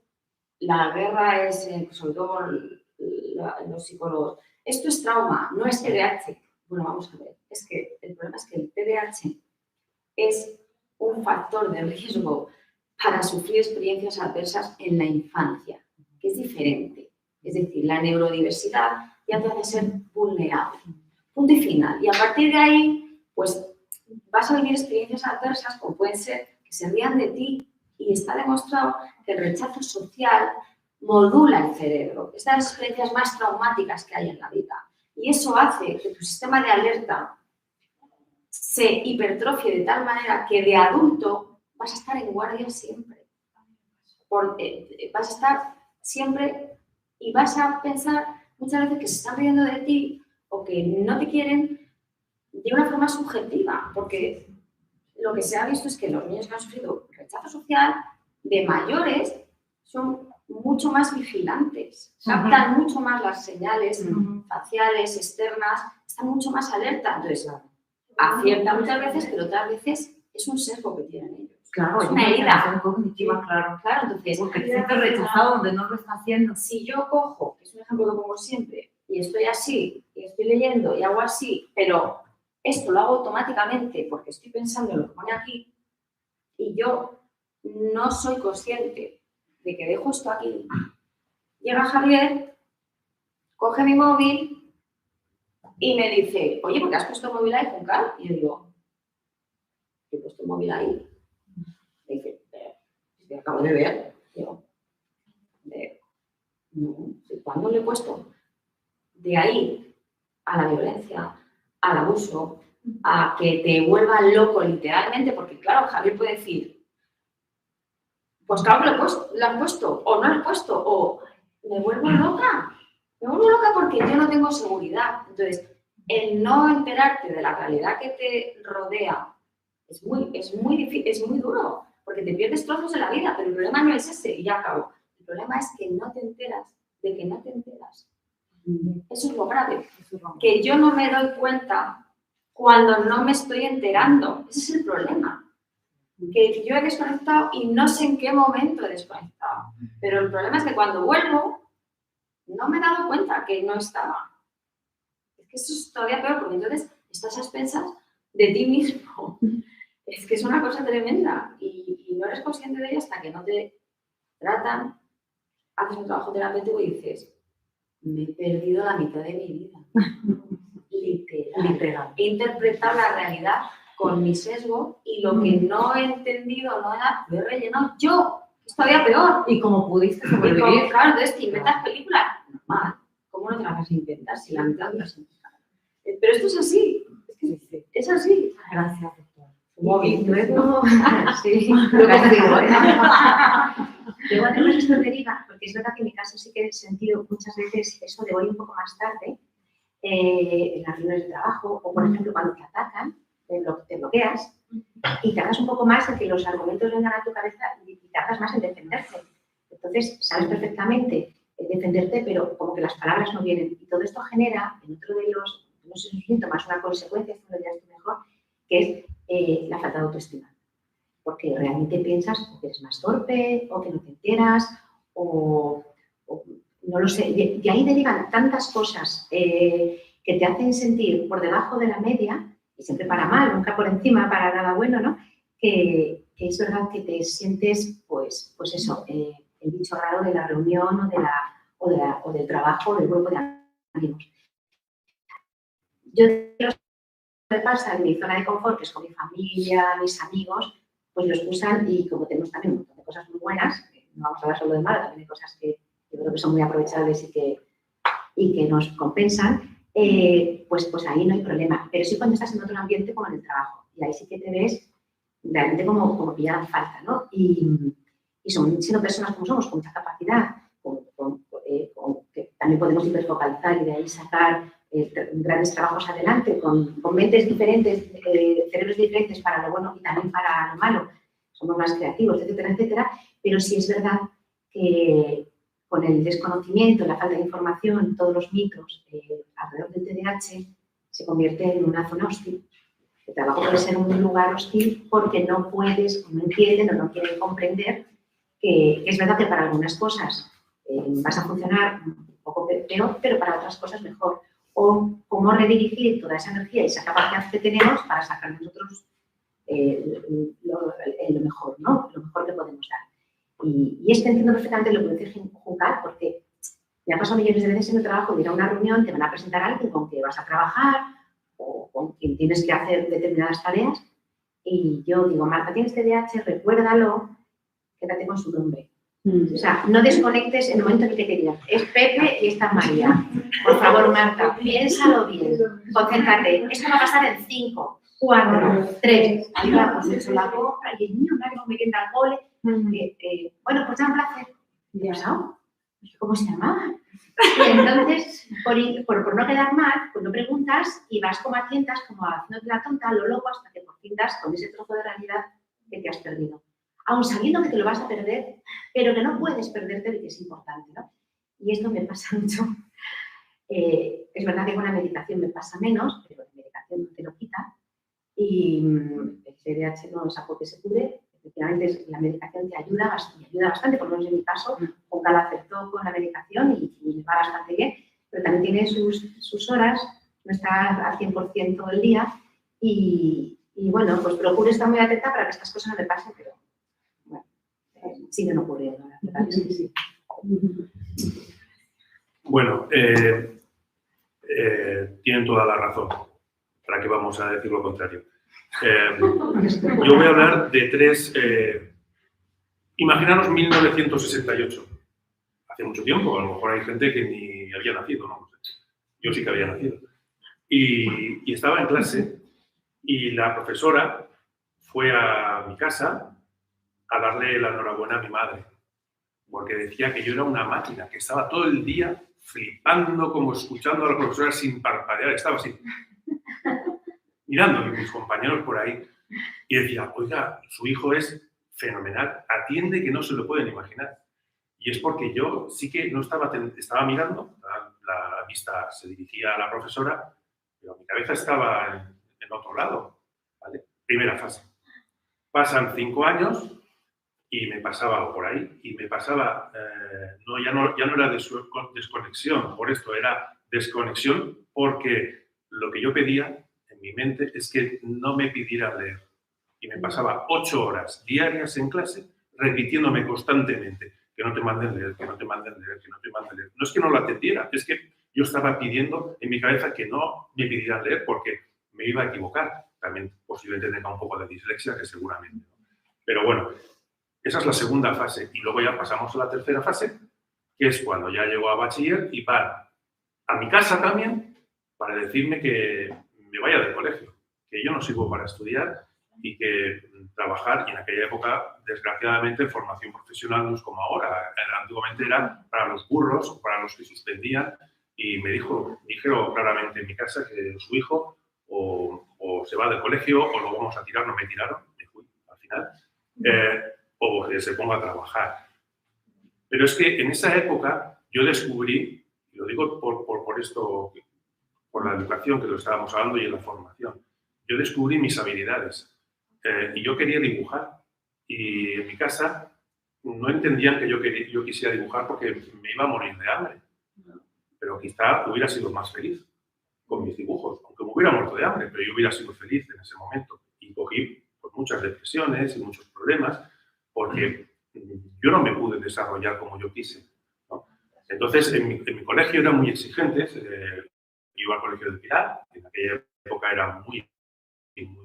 la guerra es, sobre todo los psicólogos, esto es trauma, no es TDAH. Bueno, vamos a ver, es que el problema es que el TDAH es un factor de riesgo para sufrir experiencias adversas en la infancia, que es diferente. Es decir, la neurodiversidad ya te hace ser vulnerable. Punto y final. Y a partir de ahí, pues vas a vivir experiencias adversas como pueden ser que se rían de ti y está demostrado que el rechazo social modula el cerebro. Es de las experiencias más traumáticas que hay en la vida. Y eso hace que tu sistema de alerta se hipertrofie de tal manera que de adulto vas a estar en guardia siempre. Vas a estar siempre y vas a pensar muchas veces que se están riendo de ti o que no te quieren de una forma subjetiva, porque lo que se ha visto es que los niños que han sufrido rechazo social de mayores son mucho más vigilantes, captan mucho más las señales faciales, externas, están mucho más alerta. Entonces, acierta muchas veces, pero otras veces es un sesgo que tienen ellos. Claro, es una herida cognitiva, claro. Claro, entonces, Porque te sientes rechazado donde no lo está haciendo. Si yo cojo, que es un ejemplo que pongo siempre, y estoy así, y estoy leyendo, y hago así, pero esto lo hago automáticamente porque estoy pensando en lo que pone aquí y yo no soy consciente de que dejo esto aquí. Llega Javier, coge mi móvil y me dice, oye, ¿por qué has puesto el móvil ahí, Juncal? Y yo digo, ¿he puesto el móvil ahí? Me dice, te acabo de ver. Digo, no, ¿cuándo lo he puesto? De ahí a la violencia, al abuso, a que te vuelva loco literalmente, porque claro, Javier puede decir, pues claro que lo has puesto, o no lo has puesto, o me vuelvo loca porque yo no tengo seguridad. Entonces, el no enterarte de la realidad que te rodea es muy difícil, es muy duro, porque te pierdes trozos de la vida, pero el problema no es ese, y ya acabo. El problema es que no te enteras de que no te enteras. Eso es lo grave, que yo no me doy cuenta cuando no me estoy enterando. Ese es el problema. Que yo he desconectado y no sé en qué momento he desconectado. Pero el problema es que cuando vuelvo, no me he dado cuenta que no estaba. Es que eso es todavía peor, porque entonces estás a expensas de ti mismo. Es que es una cosa tremenda y no eres consciente de ello hasta que no te tratan, haces un trabajo terapéutico y dices, me he perdido la mitad de mi vida. Literal. He interpretado la realidad con mi sesgo y lo que no he entendido, lo he rellenado yo. Es todavía peor. Y como pudiste Y como, sobrevivir. claro, entonces te inventas películas. Normal. ¿Cómo no te las vas a inventar si la mitad las inventas? Pero esto es así. Es así. Gracias, doctor. Y luego, sí, lo que digo, luego además esto deriva, porque es verdad que en mi caso sí que he sentido muchas veces eso de voy un poco más tarde en las reuniones de trabajo, o por ejemplo cuando te atacan, te bloqueas y tardas un poco más en que los argumentos vengan a tu cabeza y tardas más en defenderte. Entonces, sabes perfectamente defenderte, pero como que las palabras no vienen. Y todo esto genera, en otro de los, no sé si es un síntoma, una consecuencia, esto lo dirás tú mejor, que es la falta de autoestima. Porque realmente piensas o que eres más torpe, o que no te enteras, o no lo sé. De ahí derivan tantas cosas que te hacen sentir por debajo de la media, y siempre para mal, nunca por encima, para nada bueno, ¿no? Que es verdad que te sientes, pues eso, el bicho raro de la reunión o del trabajo, del grupo de amigos. Yo me pasa en mi zona de confort, que es con mi familia, mis amigos, pues los usan y como tenemos también un montón de cosas muy buenas, no vamos a hablar solo de malo, también hay cosas que yo creo que son muy aprovechables y que nos compensan, pues ahí no hay problema. Pero sí cuando estás en otro ambiente como en el trabajo, y ahí sí que te ves realmente como pillada en falta, ¿no? Y son siendo personas como somos, con mucha capacidad, que también podemos hiperfocalizar y de ahí sacar grandes trabajos adelante, con mentes diferentes, cerebros diferentes para lo bueno y también para lo malo, somos más creativos, etcétera, etcétera, pero sí es verdad que con el desconocimiento, la falta de información, todos los mitos alrededor del TDAH se convierte en una zona hostil. El trabajo puede ser un lugar hostil porque no puedes, no entienden o no quieren comprender que es verdad que para algunas cosas vas a funcionar un poco peor, pero para otras cosas mejor. O cómo redirigir toda esa energía y esa capacidad que tenemos para sacar nosotros lo mejor, ¿no? Lo mejor que podemos dar. Y es que entiendo perfectamente lo que dice Juncal, porque me ha pasado millones de veces en el trabajo de ir a una reunión, te van a presentar a alguien con quien vas a trabajar o con quien tienes que hacer determinadas tareas y yo digo, Marta, tienes TDAH, recuérdalo, quédate con su nombre. O sea, no desconectes en el momento en el que te digan, es Pepe y esta María. Por favor, Marta, piénsalo bien, concéntrate. Esto va a pasar en 5, 4, 3. Ahí va, pues hecho la compra y el niño, no me queda el cole. Bueno, pues ya un placer. ¿Y qué ha pasado? ¿Cómo se llamaba? Y entonces, por no quedar mal, pues no preguntas y vas como a tientas, como haciéndote la tonta, lo loco, hasta que por fin das con ese trozo de realidad que te has perdido. Aún sabiendo que te lo vas a perder, pero que no puedes perderte de que es importante, ¿no? Y esto me pasa mucho. Es verdad que con la medicación me pasa menos, pero la medicación no te lo quita. Y el TDAH no es algo que se cubre. Efectivamente, la medicación te ayuda bastante, por lo menos en mi caso, Juncal aceptó con la medicación y va bastante bien, pero también tiene sus horas, no está al 100% todo el día Y bueno, pues procuro estar muy atenta para que estas cosas no me pasen, pero bueno, siguen ocurriendo, la verdad. Sí. Bueno, tienen toda la razón. ¿Para qué vamos a decir lo contrario? Yo voy a hablar de tres... imaginaros 1968. Hace mucho tiempo, a lo mejor hay gente que ni había nacido, ¿no? Yo sí que había nacido. Y estaba en clase y la profesora fue a mi casa a darle la enhorabuena a mi madre, porque decía que yo era una máquina, que estaba todo el día flipando, como escuchando a la profesora sin parpadear, estaba así, mirando a mis compañeros por ahí, y decía, oiga, su hijo es fenomenal, atiende que no se lo pueden imaginar. Y es porque yo sí que no estaba mirando, la vista se dirigía a la profesora, pero mi cabeza estaba en otro lado, ¿vale? Primera fase. Pasan 5 años y me pasaba algo por ahí, y me pasaba, ya no era desconexión, por esto era desconexión, porque lo que yo pedía en mi mente es que no me pidieran leer. Y me pasaba 8 horas diarias en clase repitiéndome constantemente que no te manden leer, que no te manden leer, que no te manden leer. No es que no lo atendiera, es que yo estaba pidiendo en mi cabeza que no me pidieran leer porque me iba a equivocar. También posiblemente tenga un poco de dislexia, que seguramente no. Pero bueno, esa es la segunda fase. Y luego ya pasamos a la tercera fase, que es cuando ya llego a bachiller y van a mi casa también para decirme que me vaya del colegio, que yo no sirvo para estudiar y que trabajar, y en aquella época, desgraciadamente, formación profesional no es como ahora. Antiguamente era para los burros o para los que suspendían, y me dijeron claramente en mi casa que su hijo o se va del colegio o lo vamos a tirar. No me tiraron, me fui al final, o que se ponga a trabajar. Pero es que en esa época yo descubrí, y lo digo por esto, por la educación que lo estábamos hablando y en la formación, yo descubrí mis habilidades. Y yo quería dibujar, y en mi casa no entendían que yo quisiera dibujar porque me iba a morir de hambre, pero quizá hubiera sido más feliz con mis dibujos, aunque me hubiera muerto de hambre, pero yo hubiera sido feliz en ese momento, y cogí pues, muchas depresiones y muchos problemas porque yo no me pude desarrollar como yo quise, ¿no? Entonces en mi colegio eran muy exigentes. Iba al colegio del Pilar, que en aquella época era muy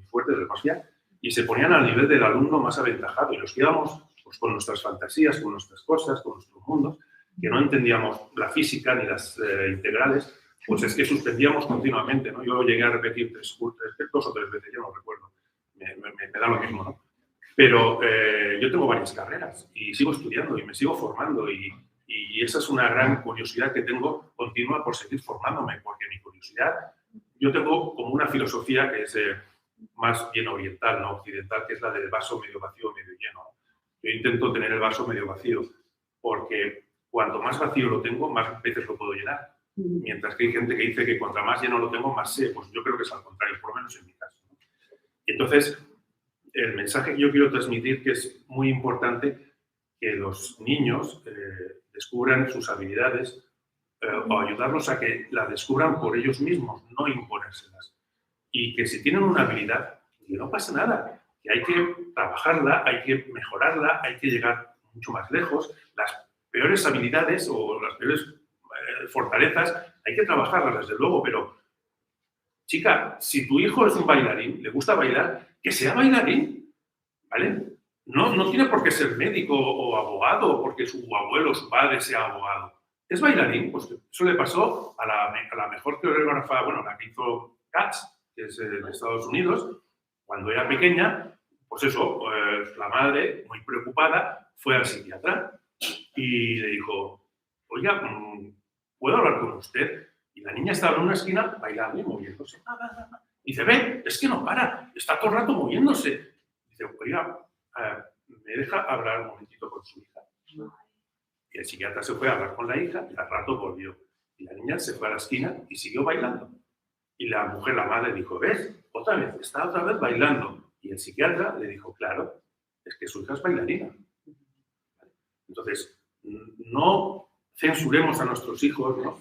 fuerte, de demasiado, y se ponían al nivel del alumno más aventajado, y los que íbamos pues, con nuestras fantasías, con nuestras cosas, con nuestros mundos, que no entendíamos la física ni las integrales, pues es que suspendíamos continuamente, ¿no? Yo llegué a repetir 2 o 3 veces, yo no recuerdo, me da lo mismo, ¿no? Pero yo tengo varias carreras y sigo estudiando y me sigo formando, y esa es una gran curiosidad que tengo continua por seguir formándome, porque mi curiosidad, yo tengo como una filosofía que es más bien oriental, no occidental, que es la del vaso medio vacío, medio lleno. Yo intento tener el vaso medio vacío, porque cuanto más vacío lo tengo, más veces lo puedo llenar. Mientras que hay gente que dice que cuanto más lleno lo tengo, más sé. Pues yo creo que es al contrario, por lo menos en mi caso, ¿no? Y entonces, el mensaje que yo quiero transmitir, que es muy importante que los niños descubran sus habilidades, o ayudarlos a que la descubran por ellos mismos, no imponérselas. Y que si tienen una habilidad, que no pasa nada, que hay que trabajarla, hay que mejorarla, hay que llegar mucho más lejos. Las peores habilidades o las peores fortalezas hay que trabajarlas, desde luego, pero, chica, si tu hijo es un bailarín, le gusta bailar, que sea bailarín, ¿vale? No tiene por qué ser médico o abogado porque su abuelo o su padre sea abogado. Es bailarín, pues eso le pasó a la mejor coreógrafa, bueno, la que hizo Katz, que es de Estados Unidos. Cuando era pequeña, pues eso, la madre, muy preocupada, fue al psiquiatra y le dijo, oiga, ¿puedo hablar con usted? Y la niña estaba en una esquina bailando y moviéndose. Y dice, ven, es que no para, está todo el rato moviéndose. Dice, oiga, ¿me deja hablar un momentito con su hija? Y el psiquiatra se fue a hablar con la hija y al rato volvió. Y la niña se fue a la esquina y siguió bailando. Y la mujer, la madre, dijo, ¿ves? Está otra vez bailando. Y el psiquiatra le dijo, claro, es que su hija es bailarina. Entonces, no censuremos a nuestros hijos, ¿no?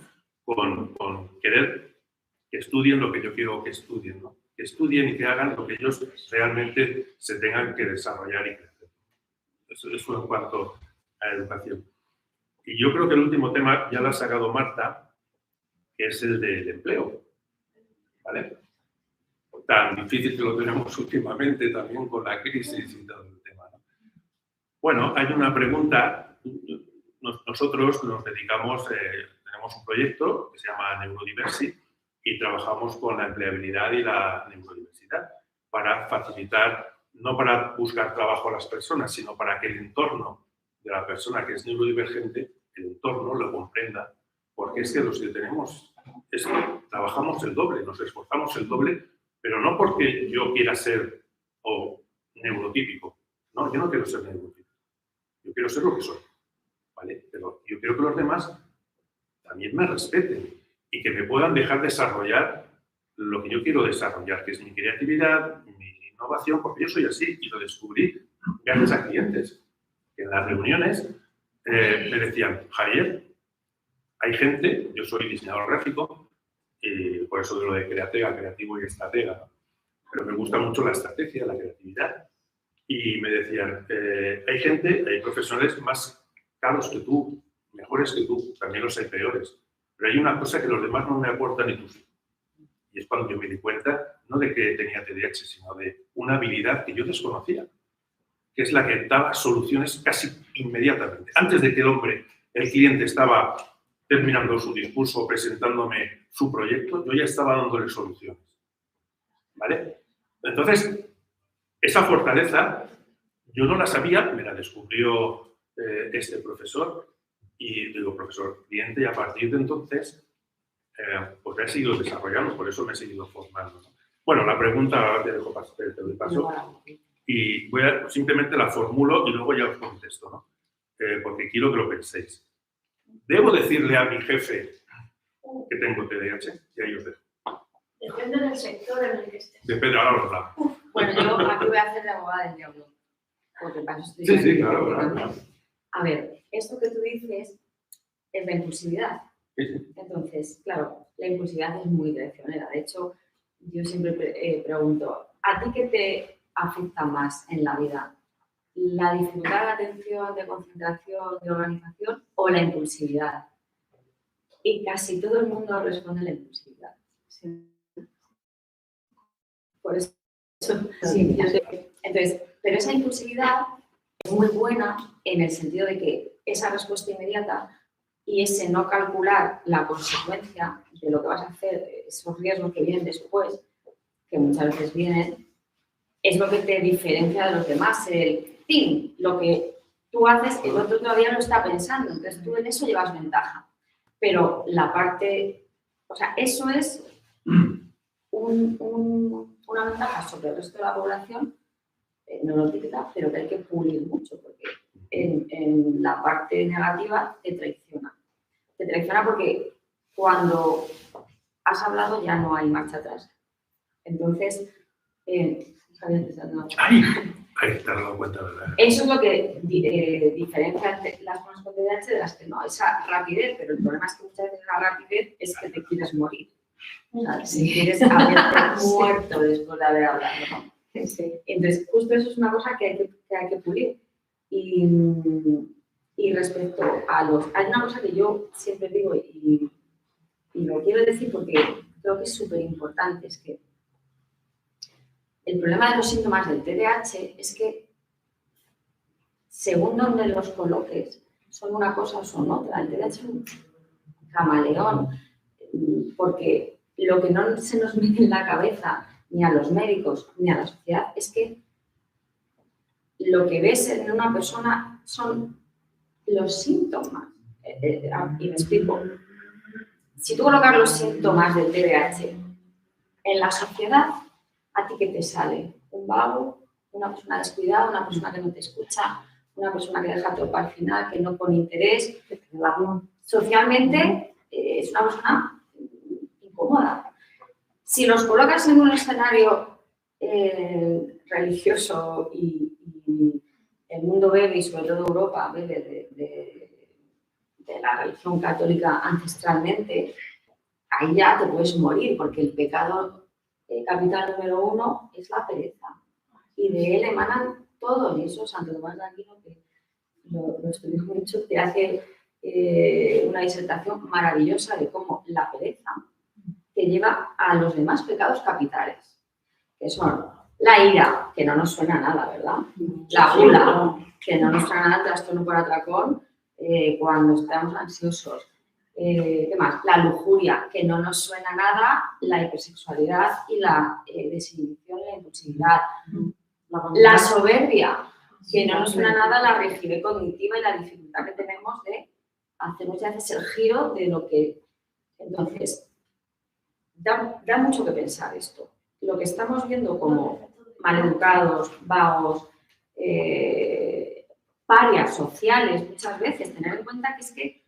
con querer que estudien lo que yo quiero que estudien, ¿no? que estudien y que hagan lo que ellos realmente se tengan que desarrollar y crecer. Eso en cuanto a educación. Y yo creo que el último tema ya lo ha sacado Marta, que es el del empleo. ¿Vale? Tan difícil que lo tenemos últimamente también con la crisis y todo el tema, ¿no? Bueno, hay una pregunta. Nosotros nos dedicamos, tenemos un proyecto que se llama Neurodiversi y trabajamos con la empleabilidad y la neurodiversidad para facilitar, no para buscar trabajo a las personas, sino para que el entorno de la persona que es neurodivergente, el entorno lo comprenda, porque es que los que tenemos esto, trabajamos el doble, nos esforzamos el doble, pero no porque yo quiera ser neurotípico. No, yo no quiero ser neurotípico. Yo quiero ser lo que soy. ¿Vale? Pero yo quiero que los demás también me respeten y que me puedan dejar desarrollar lo que yo quiero desarrollar, que es mi creatividad, mi innovación, porque yo soy así y lo descubrí gracias a clientes. En las reuniones me decían, Javier, hay gente, yo soy diseñador gráfico, y por eso de lo de creativo y estratega, ¿no? Pero me gusta mucho la estrategia, la creatividad. Y me decían, hay gente, hay profesionales más caros que tú, mejores que tú, también los hay peores. Pero hay una cosa que los demás no me aportan ni tú sí. Y es cuando yo me di cuenta, no de que tenía TDAH, sino de una habilidad que yo desconocía, que es la que daba soluciones casi inmediatamente. Antes de que el cliente estaba terminando su discurso, presentándome su proyecto, yo ya estaba dándole soluciones. ¿Vale? Entonces, esa fortaleza, yo no la sabía, me la descubrió este profesor, y digo, profesor cliente, y a partir de entonces, pues he seguido desarrollando, por eso me he seguido formando, ¿no? Bueno, la pregunta te doy paso, y simplemente la formulo y luego ya os contesto, ¿no? Porque quiero que lo penséis. ¿Debo decirle a mi jefe que tengo TDAH? Y ahí os dejo. Depende del sector en el que estés. Depende, ahora os hablamos. Bueno, yo aquí voy a hacer de abogada del diablo. Porque para eso estoy Sí, aquí. claro. A ver, esto que tú dices es la impulsividad. Sí. Entonces, claro, la impulsividad es muy traicionera. De hecho, yo siempre pregunto, ¿a ti qué te afecta más en la vida? ¿La dificultad de atención, de concentración, de organización o la impulsividad? Y casi todo el mundo responde la impulsividad. Sí. Por eso, sí, yo sé. Entonces, pero esa impulsividad es muy buena en el sentido de que esa respuesta inmediata y ese no calcular la consecuencia de lo que vas a hacer, esos riesgos que vienen después, que muchas veces vienen, es lo que te diferencia de los demás. Lo que tú haces, el otro todavía no está pensando, entonces tú en eso llevas ventaja. Pero la parte, o sea, eso es una ventaja sobre el resto de la población neurotípica, pero que hay que pulir mucho, porque en la parte negativa te traiciona. Te traiciona porque cuando has hablado ya no hay marcha atrás. Entonces, Ahí te has dado cuenta, ¿verdad? eso es lo que diferencia las personas con TDAH de las que no, esa rapidez, pero el problema es que muchas veces la rapidez es que te quieres morir. O sea, si quieres haberte muerto después de haber hablado, ¿no? Sí. Entonces, justo eso es una cosa que hay que pulir. Y respecto a hay una cosa que yo siempre digo y lo quiero decir porque creo que es súper importante, es que el problema de los síntomas del TDAH es que según donde los coloques, son una cosa o son otra. El TDAH es un camaleón, porque lo que no se nos mete en la cabeza ni a los médicos ni a la sociedad es que lo que ves en una persona son los síntomas. Y me explico. Si tú colocas los síntomas del TDAH en la sociedad, ¿a ti qué te sale? Un vago, una persona descuidada, una persona que no te escucha, una persona que deja todo para el final, que no pone interés. Socialmente es una persona incómoda. Si los colocas en un escenario religioso y el mundo bebe, y sobre todo Europa, bebe de la religión católica ancestralmente, ahí ya te puedes morir, porque el pecado capital número 1 es la pereza. Y de él emanan todos, y eso Santo Tomás de Aquino, que lo estudió mucho, te hace una disertación maravillosa de cómo la pereza te lleva a los demás pecados capitales, que son la ira, que no nos suena a nada, ¿verdad? La gula, que no nos suena nada, trastorno por atracón, cuando estamos ansiosos. ¿Qué más? La lujuria, que no nos suena nada, la hipersexualidad y la desinhibición y la impulsividad. La soberbia, que no nos suena nada, la rigidez cognitiva y la dificultad que tenemos de hacer muchas veces el giro de lo que... Entonces, da mucho que pensar esto. Lo que estamos viendo como maleducados, vagos, parias sociales, muchas veces, tener en cuenta que es que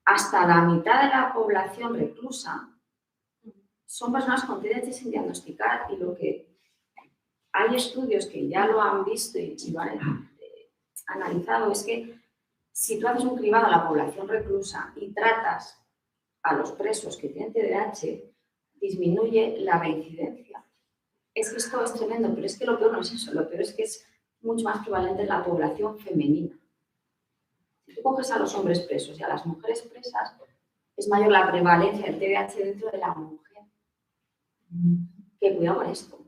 hasta la mitad de la población reclusa son personas con TDAH sin diagnosticar, y lo que hay estudios que ya lo han visto y lo han analizado es que si tú haces un cribado a la población reclusa y tratas a los presos que tienen TDAH, disminuye la reincidencia. Es que esto es tremendo, pero es que lo peor no es eso, lo peor es que es mucho más prevalente en la población femenina. Si tú coges a los hombres presos y a las mujeres presas, es mayor la prevalencia del TDAH dentro de la mujer. Que cuidado con esto,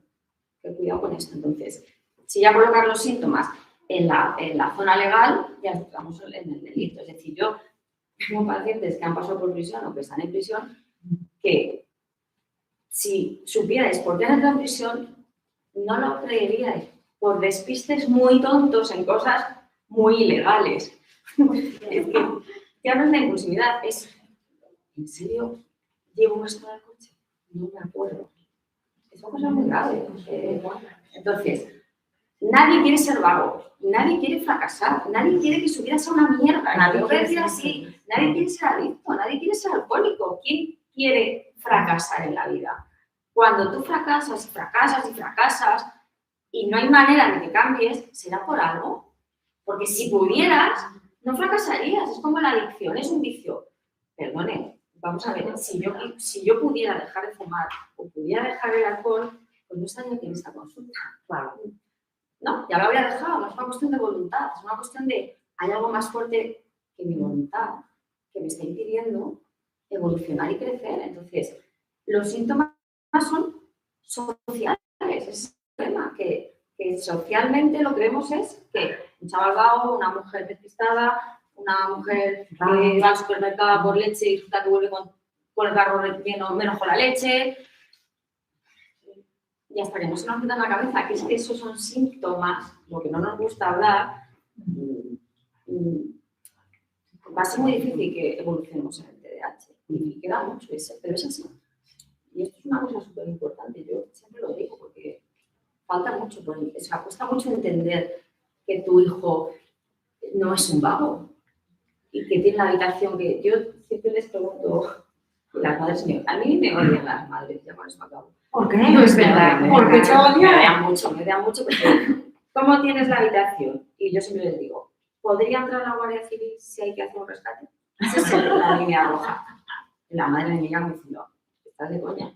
que cuidado con esto. Entonces, si ya colocar los síntomas en la zona legal, ya estamos en el delito. Es decir, yo tengo pacientes que han pasado por prisión o que están en prisión que si supierais por qué han entrado en prisión, no lo creeríais, por despistes muy tontos en cosas muy ilegales. Es que ya no es la impulsividad, es, ¿en serio llevo esto en el coche? No me acuerdo. Son cosas muy graves. Entonces, nadie quiere ser vago, nadie quiere fracasar, nadie quiere que su vida sea una mierda. Nadie quiere decir así, nadie quiere ser adicto, nadie quiere ser alcohólico. ¿Quién quiere fracasar en la vida? Cuando tú fracasas y fracasas y fracasas y no hay manera de que cambies, será por algo. Porque si pudieras, no fracasarías. Es como la adicción, es un vicio. Perdone, vamos a ver, si yo pudiera dejar de fumar o pudiera dejar el alcohol, pues no estaría aquí en esta consulta. Claro. No, ya lo habría dejado, no es una cuestión de voluntad, es una cuestión de hay algo más fuerte que mi voluntad, que me está impidiendo evolucionar y crecer. Entonces, los síntomas son sociales, es el tema, que socialmente lo que vemos es que un chaval vago, una mujer despistada, una mujer que va al supermercado por leche y resulta que vuelve con el carro lleno menos con la leche. Y hasta que no se nos meta en la cabeza que es que esos son síntomas, lo que no nos gusta hablar, va a ser muy difícil que evolucionemos en el TDAH. Y queda mucho, pero es así. Y esto es una cosa súper importante, yo siempre lo digo, porque falta mucho, o sea, cuesta mucho entender que tu hijo no es un vago y que tiene la habitación que... Yo siempre les pregunto, las madres, a mí me odian las madres, ya con esto acabo. ¿Por qué? No es verdad. Porque te odian mucho, porque ¿cómo tienes la habitación? Y yo siempre les digo, ¿podría entrar a la Guardia Civil si hay que hacer un rescate? Esa es la línea roja. La madre me mira diciendo, ¿estás de coña?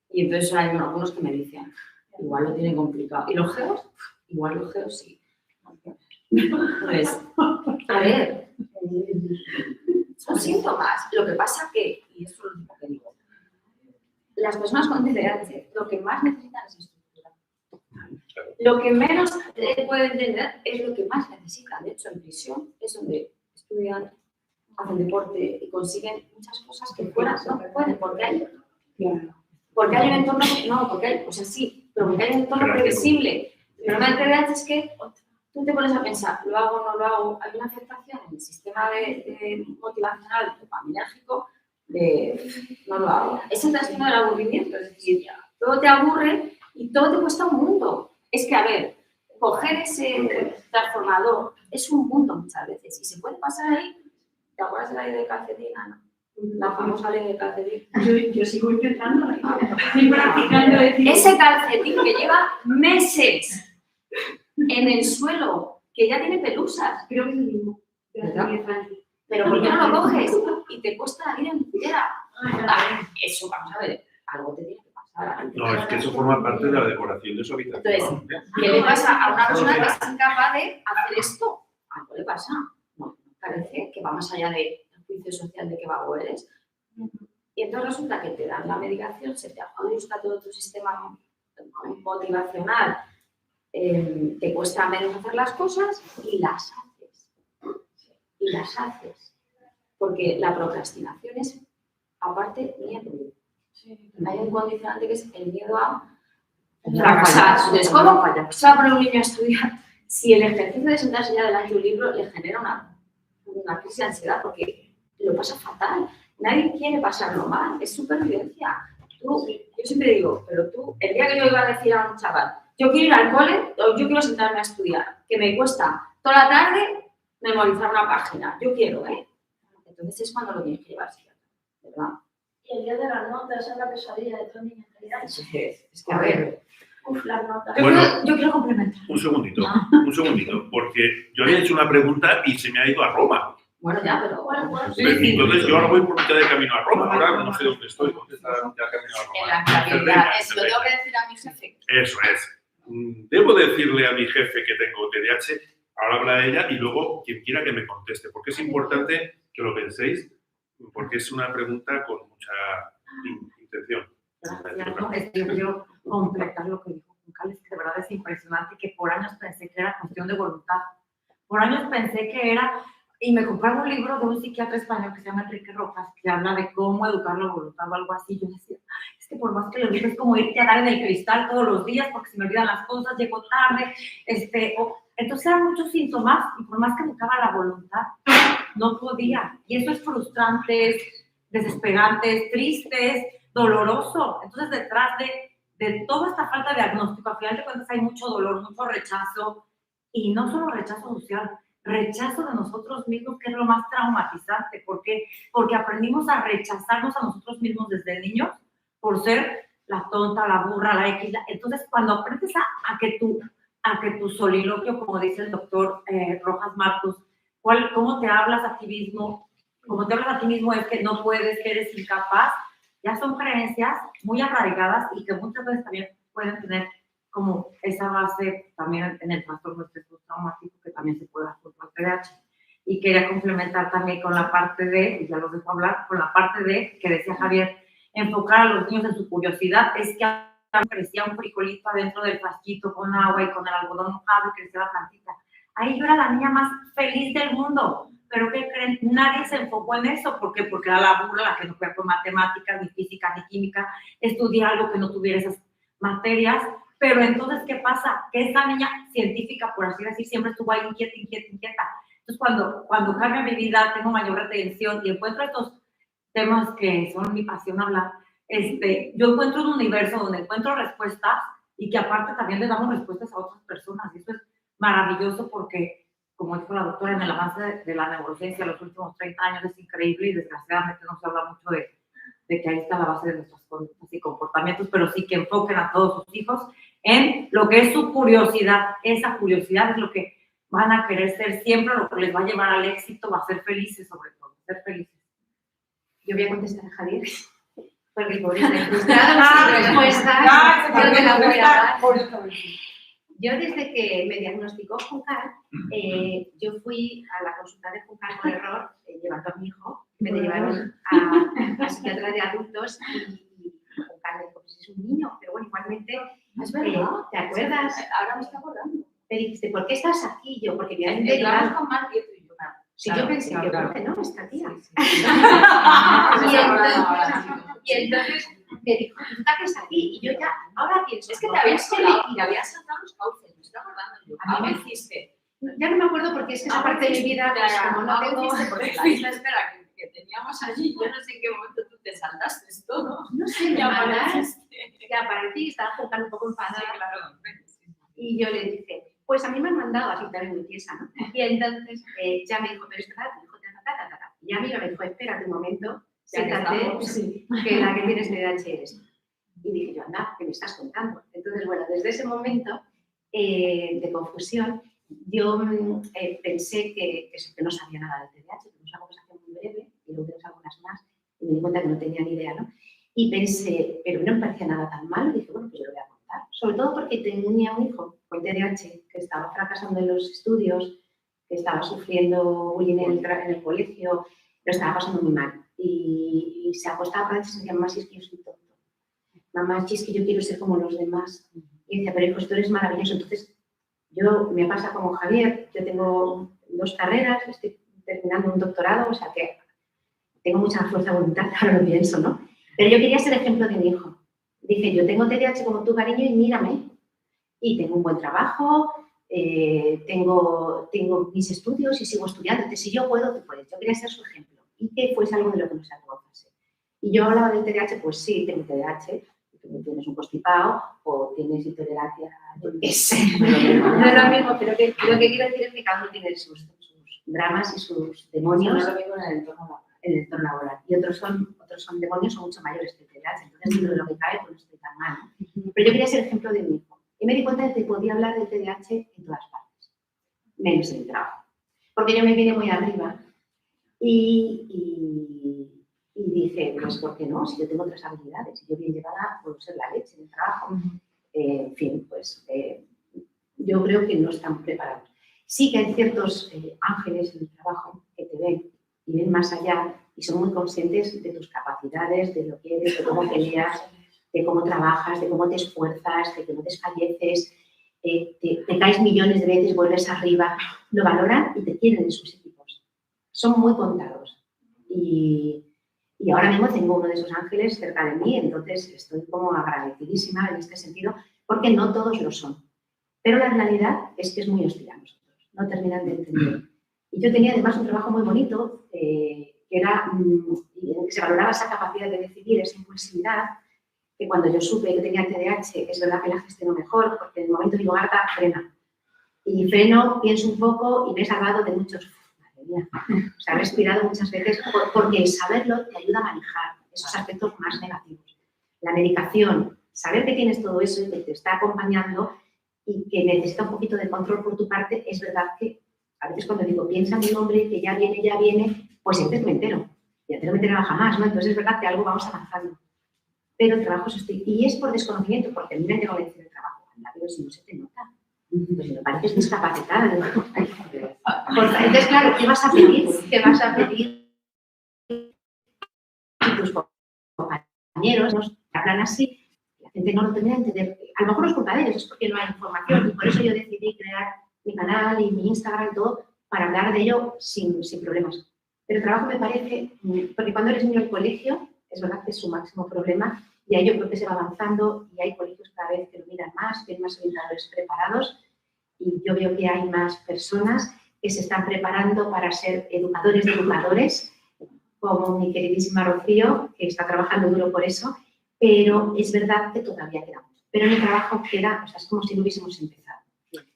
Y entonces hay algunos que me dicen, igual lo tienen complicado. ¿Y los geos? Igual los geos sí. Pues, a ver, son síntomas. Lo que pasa que, y eso es lo que digo, las personas con TDAH lo que más necesitan es estructura. Lo que menos pueden entender es lo que más necesitan. De hecho, en prisión es donde estudian, hacen deporte y consiguen muchas cosas que fuera no pueden, porque hay un entorno, no, porque hay, o sea, sí, pero porque hay un entorno previsible. El problema del TDAH es que tú te pones a pensar, ¿lo hago o no lo hago? Hay una afectación en el sistema de motivacional dopaminérgico de no lo hago. Es el trastorno del aburrimiento, es decir, todo te aburre y todo te cuesta un mundo. Es que, a ver, coger ese transformador es un mundo muchas veces y se puede pasar ahí. ¿Te acuerdas de la ley de calcetín, Ana? La famosa ley de calcetín. Yo sigo intentando. Estoy practicando. Ese calcetín que lleva meses en el suelo, que ya tiene pelusas. Creo que es el mismo. Pero ¿por qué no lo coges? Y te cuesta la vida entera. Eso, vamos a ver, algo te tiene que pasar. No, es que eso forma parte de la decoración de su habitación. Entonces, ¿qué le pasa a una persona que es incapaz de hacer esto? Algo le pasa. No, parece que va más allá del juicio social de qué vago eres. Y entonces resulta que te dan la medicación, se te ajusta todo tu sistema motivacional, te cuesta menos hacer las cosas y las haces. Y las haces. Porque la procrastinación es, aparte, miedo. Hay un condicionante que es el miedo a fracasar. Entonces, ¿cómo se va a poner un niño a estudiar si el ejercicio de sentarse ya delante de un libro le genera una crisis de ansiedad? Porque lo pasa fatal. Nadie quiere pasarlo mal. Es supervivencia. Yo siempre digo, pero tú, el día que yo iba a decir a un chaval, yo quiero ir al cole o yo quiero sentarme a estudiar, que me cuesta toda la tarde memorizar una página. Yo quiero, ¿eh? Entonces es cuando lo tienes que llevar, ¿verdad? Y el día de las notas es la pesadilla de todos niños. Es que, a ver, Las notas. Bueno, Yo quiero complementar. un segundito, porque yo había hecho una pregunta y se me ha ido a Roma. bueno, ya, pero Entonces yo ahora voy por mitad de camino a Roma, ahora no sé dónde estoy, dónde está ya camino a Roma. en la claridad, eso lo tengo que decir a mi jefe. Eso es. Debo decirle a mi jefe que tengo TDAH, ahora habla ella y luego quien quiera que me conteste, porque es importante que lo penséis, porque es una pregunta con mucha intención. Gracias, no, es que yo quiero completar lo que dijo Juncal, es que de verdad es impresionante que por años pensé que era cuestión de voluntad. Por años pensé que era, y me compraba un libro de un psiquiatra español que se llama Enrique Rojas, que habla de cómo educar la voluntad o algo así. Yo decía, es que por más que lo digo, es como irte a dar en el cristal todos los días porque se me olvidan las cosas, llego tarde, entonces eran muchos síntomas y por más que buscaba la voluntad, no podía. Y eso es frustrante, es desesperante, es triste, es doloroso. Entonces, detrás de toda esta falta de diagnóstico, al final de cuentas hay mucho dolor, mucho rechazo, y no solo rechazo social, rechazo de nosotros mismos, que es lo más traumatizante. ¿Por qué? Porque aprendimos a rechazarnos a nosotros mismos desde niños por ser la tonta, la burra, la X. Entonces, cuando aprendes a que tu soliloquio, como dice el doctor Rojas Marcos, cómo te hablas a ti mismo, como te hablas a ti mismo es que no puedes, que eres incapaz, ya son creencias muy arraigadas y que muchas veces también pueden tener como esa base también en el trastorno estrés traumático, que también se puede junto al TDAH. Y quería complementar también con la parte de, y ya los dejo hablar, con la parte de, que decía Javier, enfocar a los niños en su curiosidad. Es que crecía un frijolito adentro del frasquito con agua y con el algodón mojado y crecía la plantita. Ahí yo era la niña más feliz del mundo. Pero ¿qué creen? Nadie se enfocó en eso. ¿Por qué? Porque era la burra la que no fue con matemáticas, ni física, ni química. Estudié algo que no tuviera esas materias. Pero entonces, ¿qué pasa? Que esa niña científica, por así decir, siempre estuvo ahí inquieta. Entonces, cuando cambia mi vida, tengo mayor retención y encuentro estos temas que son mi pasión hablar, yo encuentro un universo donde encuentro respuestas y que aparte también le damos respuestas a otras personas. Y eso es maravilloso porque, como dijo la doctora, en el avance de la neurociencia en los últimos 30 años es increíble y desgraciadamente no se habla mucho de que ahí está la base de nuestras conductas y comportamientos, pero sí que enfoquen a todos sus hijos en lo que es su curiosidad. Esa curiosidad es lo que van a querer ser siempre, lo que les va a llevar al éxito, va a ser felices sobre todo, ser felices. Yo voy a contestar a Javier, porque por eso frustrada mi respuesta, yo te la voy a dar. Yo desde que me diagnosticó Juncal, yo fui a la consulta de Juncal por error, llevando a mi hijo, me derivaron a psiquiatra de adultos y Juncal me dijo, pues es un niño, pero bueno, igualmente, Es verdad. ¿te acuerdas? Ahora me está acordando. Me dijiste, ¿por qué estás aquí? Yo, porque me han Entramos derivado. con más quieto y yo. Si yo pensé, que ¿por qué no? Esta tía. Y entonces me dijo, ¿tú qué estás aquí? Y yo ya, ahora pienso, Es que te habías colado y te habías saltado los cauces, me estoy acordando yo. A mí me hiciste. ya no me acuerdo porque es que esa parte de mi vida, pues como no tengo... Porque la isla espera que teníamos allí, yo no sé en qué momento tú te saltaste todo. No sé, Y me apareciste. que aparecí y estaba jugando un poco enfadada. Sí, claro. Y yo le dije, pues a mí me han mandado, así también muy tiesa, ¿no? Y entonces ya me dijo, pero es verdad, me dijo, ta. Y a mí me dijo, espérate un momento, siéntate, que la que tienes TDAH eres tú. Y dije yo, anda, ¿qué me estás contando? Entonces, bueno, desde ese momento de confusión, yo pensé que no sabía nada del TDAH, tuvimos una conversación muy breve y luego tuvimos algunas más y me di cuenta que no tenía ni idea, ¿no? Y pensé, pero no me parecía nada tan mal, y dije, bueno, pues yo lo voy a contar. Sobre todo porque tenía un hijo con TDAH que estaba fracasando en los estudios, que estaba sufriendo bullying en el colegio, lo estaba pasando muy mal. Y se acostaba para veces y decía, mamá, si es que yo soy tonto. Mamá, si es que yo quiero ser como los demás. Y decía, pero hijo, tú eres maravilloso. Entonces, me pasa como Javier, yo tengo 2 carreras, estoy terminando un doctorado, o sea que tengo mucha fuerza de voluntad, ahora lo pienso, ¿no? Pero yo quería ser ejemplo de mi hijo. Dije, yo tengo TDAH como tú, cariño, y mírame. Y tengo un buen trabajo, tengo mis estudios y sigo estudiando. Entonces, si yo puedo, tú puedes. Yo quería ser su ejemplo y que fuese algo de lo que nos avergonzase. Y yo hablaba del TDAH, pues sí, tengo TDAH. Tú tienes un constipado o tienes intolerancia, yo qué sé. No es lo mismo, pero lo que quiero decir es que cada uno tiene sus dramas y sus demonios. No es lo mismo en el entorno laboral. En el entorno laboral. Y otros son demonios, son mucho mayores que el TDAH. Entonces, dentro de lo que cabe, pues no estoy tan mal. Pero yo quería ser ejemplo de mi hijo. Y me di cuenta de que podía hablar del TDAH en todas partes, menos en el trabajo. Porque yo me vine muy arriba y dije, pues, ¿por qué no? Si yo tengo otras habilidades, si yo bien llevada puedo ser la leche en el trabajo. En fin, pues yo creo que no están preparados. Sí que hay ciertos ángeles en el trabajo que te ven y ven más allá y son muy conscientes de tus capacidades, de lo que eres, de cómo peleas, de cómo trabajas, de cómo te esfuerzas, de que no desfalleces, te caes millones de veces, vuelves arriba, lo valoran y te quieren en sus equipos. Son muy contados. Y ahora mismo tengo uno de esos ángeles cerca de mí, entonces estoy como agradecidísima en este sentido, porque no todos lo son. Pero la realidad es que es muy hostil a nosotros, no terminan de entender. Y yo tenía además un trabajo muy bonito, que era, que se valoraba esa capacidad de decidir, esa impulsividad, que cuando yo supe que tenía TDAH, es verdad que la gestiono mejor, porque en el momento digo, Marta, frena. Y freno, pienso un poco y me he salvado de muchos. Madre mía. O sea, he respirado muchas veces porque el saberlo te ayuda a manejar esos aspectos más negativos. La medicación, saber que tienes todo eso y que te está acompañando y que necesita un poquito de control por tu parte, es verdad que a veces cuando digo, piensa en mi nombre, que ya viene, pues entonces me entero. Y antes no me enteraba jamás, ¿no? Entonces es verdad que algo vamos avanzando. Pero el trabajo es hostil. Y es por desconocimiento, porque a mí me han llegado a decir el trabajo. Anda, pero si no se te nota. Pues si me pareces discapacitada. Entonces, claro, ¿qué vas a pedir? ¿Qué vas a pedir? Y tus compañeros nos hablan así. La gente no lo termina de entender. A lo mejor no es culpa de ellos, es porque no hay información. Y por eso yo decidí crear mi canal y mi Instagram y todo para hablar de ello sin problemas. Pero el trabajo me parece, porque cuando eres niño en el colegio, es verdad que es su máximo problema y ahí yo creo que se va avanzando y hay colegios cada vez que lo miran más, que hay más orientadores preparados y yo veo que hay más personas que se están preparando para ser educadores de educadores, como mi queridísima Rocío, que está trabajando duro por eso, pero es verdad que todavía queda mucho. Pero en el trabajo queda, o sea, es como si no hubiésemos empezado.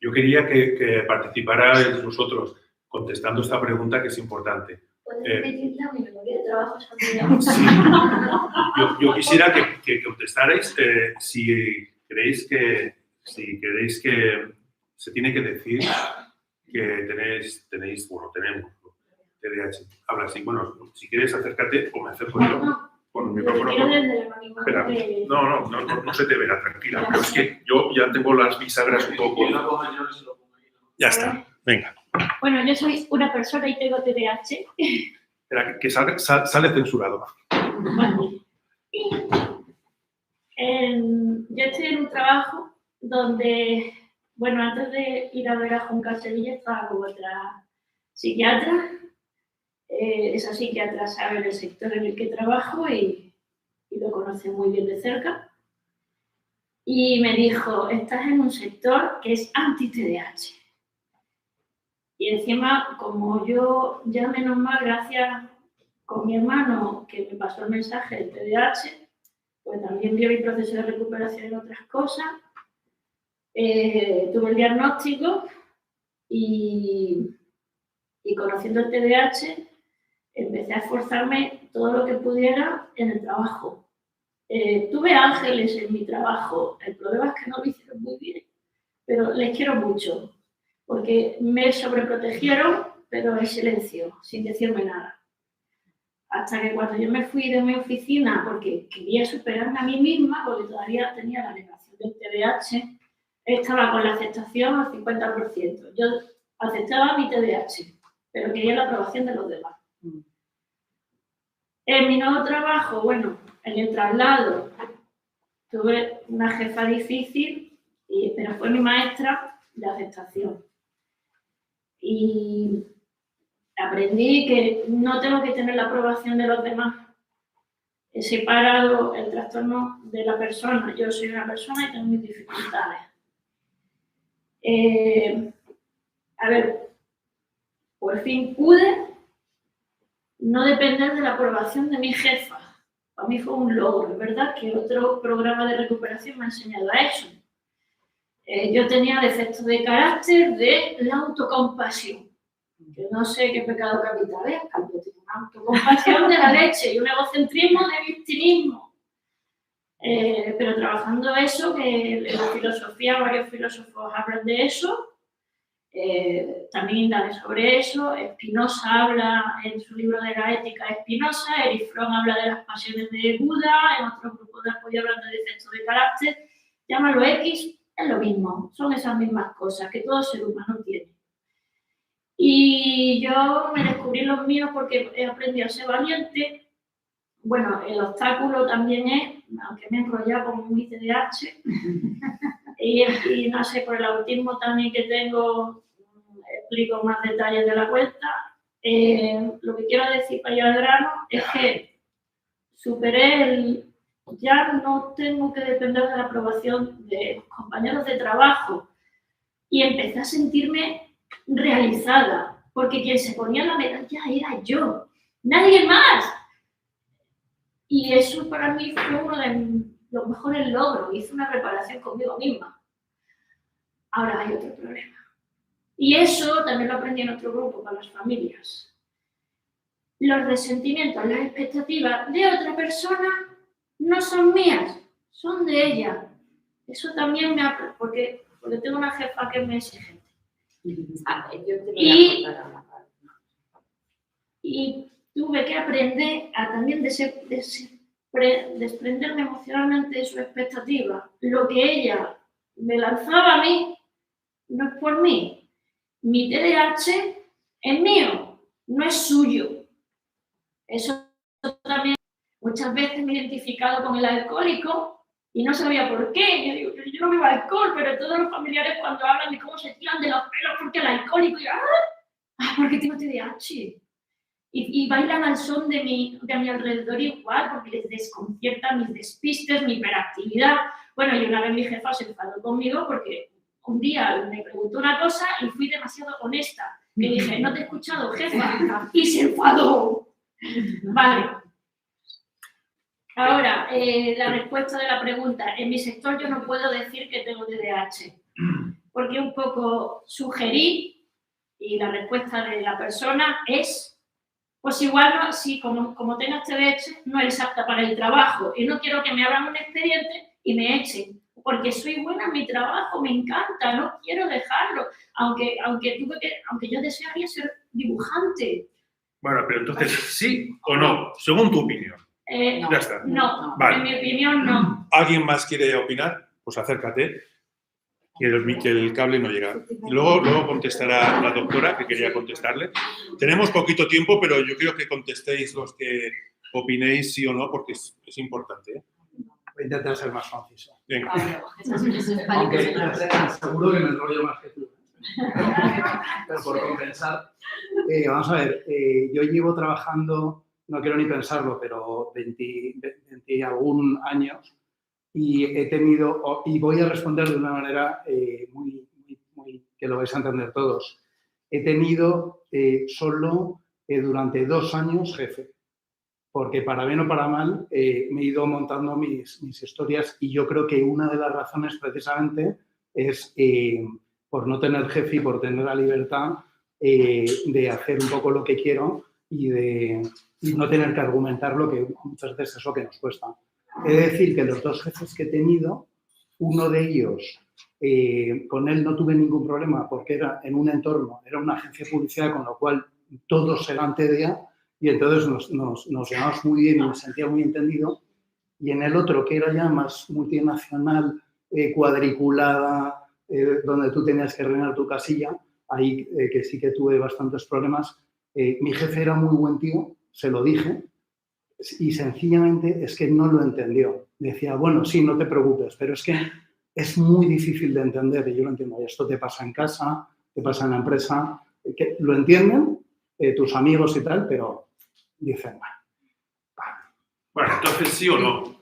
Yo quería que participarais vosotros contestando esta pregunta que es importante. ¿Puedes repetirla? Mi memoria de trabajo es Sí. Yo quisiera que contestarais si creéis que se tiene que decir que tenéis, bueno, tenemos TDAH. Habla así, bueno, si quieres acércate o me acerco yo con el micrófono. Espera, no se te verá, tranquila. Pero es que yo ya tengo las bisagras un poco. Ya está, venga. Bueno, yo soy una persona y tengo TDAH. Espera, que sale censurado. Bueno. Yo estoy en un trabajo donde, bueno, antes de ir a ver a Juncal Sevilla estaba con otra psiquiatra. Esa psiquiatra sabe el sector en el que trabajo y lo conoce muy bien de cerca. Y me dijo, estás en un sector que es anti-TDAH. Y encima, como yo ya menos mal, gracias con mi hermano que me pasó el mensaje del TDAH, pues también vio mi proceso de recuperación en otras cosas. Tuve el diagnóstico y conociendo el TDAH, empecé a esforzarme todo lo que pudiera en el trabajo. Tuve ángeles en mi trabajo, el problema es que no lo hicieron muy bien, pero les quiero mucho, porque me sobreprotegieron, pero en silencio, sin decirme nada. Hasta que cuando yo me fui de mi oficina, porque quería superarme a mí misma, porque todavía tenía la negación del TDAH, estaba con la aceptación al 50%. Yo aceptaba mi TDAH, pero quería la aprobación de los demás. En mi nuevo trabajo, bueno, en el traslado, tuve una jefa difícil, pero fue mi maestra de aceptación. Y aprendí que no tengo que tener la aprobación de los demás. He separado el trastorno de la persona. Yo soy una persona y tengo mis dificultades. A ver, por fin pude no depender de la aprobación de mi jefa. Para mí fue un logro, es verdad que otro programa de recuperación me ha enseñado a eso. Yo tenía defectos de carácter de la autocompasión, que no sé qué pecado capital es, yo tengo una autocompasión de la leche y un egocentrismo de victimismo. Pero trabajando eso, que en la filosofía varios filósofos hablan de eso, también indagué sobre eso. Spinoza habla en su libro de la ética de Spinoza, Erich Fromm habla de las pasiones de Buda, en otros grupos de apoyo hablan de defectos de carácter. Llámalo X, es lo mismo, son esas mismas cosas que todo ser humano tiene. Y yo me descubrí los míos porque he aprendido a ser valiente. Bueno, el obstáculo también es, aunque me he enrollado con mi TDAH, y no sé, por el autismo también que tengo, explico más detalles de la cuenta. Lo que quiero decir para ir al grano es que superé ya no tengo que depender de la aprobación de compañeros de trabajo y empecé a sentirme realizada, porque quien se ponía la medalla era yo, nadie más. Y eso para mí fue uno de los mejores logros, hice una reparación conmigo misma. Ahora hay otro problema. Y eso también lo aprendí en otro grupo, para las familias. Los resentimientos, las expectativas de otra persona no son mías, son de ella. Eso también me ha... Porque tengo una jefa que es muy exigente. Y tuve que aprender a también desprenderme emocionalmente de su expectativa. Lo que ella me lanzaba a mí no es por mí. Mi TDAH es mío, no es suyo. Eso también. Muchas veces me he identificado con el alcohólico y no sabía por qué. Yo digo, yo no bebo alcohol, pero todos los familiares cuando hablan de cómo se tiran de los pelos porque el alcohólico, yo, porque tengo TDAH. Y bailan al son de mi alrededor igual, porque les desconcierta mis despistes, mi hiperactividad. Bueno, y una vez mi jefa se enfadó conmigo porque un día me preguntó una cosa y fui demasiado honesta. Que dije, no te he escuchado, jefa, y se enfadó. Vale. Ahora, la respuesta de la pregunta. En mi sector yo no puedo decir que tengo TDAH, porque un poco sugerí, y la respuesta de la persona es... Pues igual, no, si como tengas TDAH, no eres apta para el trabajo y no quiero que me abran un expediente y me echen, porque soy buena en mi trabajo, me encanta, no quiero dejarlo, aunque yo desearía ser dibujante. Bueno, pero entonces, ¿sí o no? Según tu opinión. No, ya está. No, vale. En mi opinión, no. ¿Alguien más quiere opinar? Pues acércate. Que el cable no llega. Luego contestará la doctora, que quería contestarle. Tenemos poquito tiempo, pero yo quiero que contestéis los que opinéis sí o no, porque es importante. Voy a intentar ser más conciso. Venga. Aunque seguro que me enrollo más que tú. Pero por compensar, vamos a ver, yo llevo trabajando, no quiero ni pensarlo, pero 20 algún años. Y he tenido, y voy a responder de una manera muy que lo vais a entender todos. He tenido solo durante 2 años jefe, porque para bien o para mal me he ido montando mis historias y yo creo que una de las razones precisamente es por no tener jefe y por tener la libertad de hacer un poco lo que quiero y no tener que argumentar lo que muchas veces es lo que nos cuesta. He de decir que los 2 jefes que he tenido, uno de ellos, con él no tuve ningún problema porque era en un entorno, era una agencia de publicidad, con lo cual todos eran TDA, Y entonces nos llevamos muy bien y me sentía muy entendido. Y en el otro, que era ya más multinacional, cuadriculada, donde tú tenías que rellenar tu casilla, ahí que sí que tuve bastantes problemas. Mi jefe era muy buen tío, se lo dije, y sencillamente es que no lo entendió. Decía, bueno, sí, no te preocupes, pero es que es muy difícil de entender, y yo lo entiendo. Esto te pasa en casa, te pasa en la empresa, que lo entienden tus amigos y tal, pero dicen, Bueno, entonces sí o no.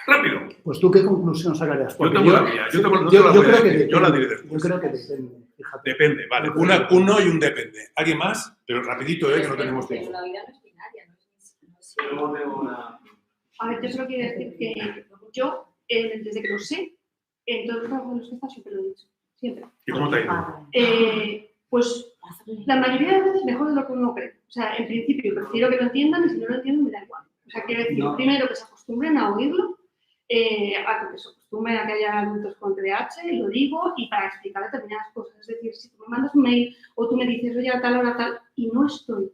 Rápido. pues tú, ¿qué conclusión sacarías? Yo tengo la mía. Yo la diré después. Yo creo que depende, fíjate. Depende, vale. Un no y un depende. ¿Alguien más? Pero rapidito, que no tenemos Pero tiempo. la vida no es binaria, no es A ver, yo solo quiero decir que yo, desde que lo sé, en todos los trabajos en los que he estado siempre lo he dicho. Siempre. ¿Y cómo te ha ido? Pues la mayoría de veces mejor de lo que uno cree. O sea, en principio prefiero que lo entiendan y si no lo entienden me da igual. O sea, quiero decir, primero que se acostumbren a oírlo, a que se acostumbren a que haya adultos con TDAH, lo digo, y para explicar determinadas cosas. Es decir, si tú me mandas un mail o tú me dices, oye, a tal hora tal, y no estoy. O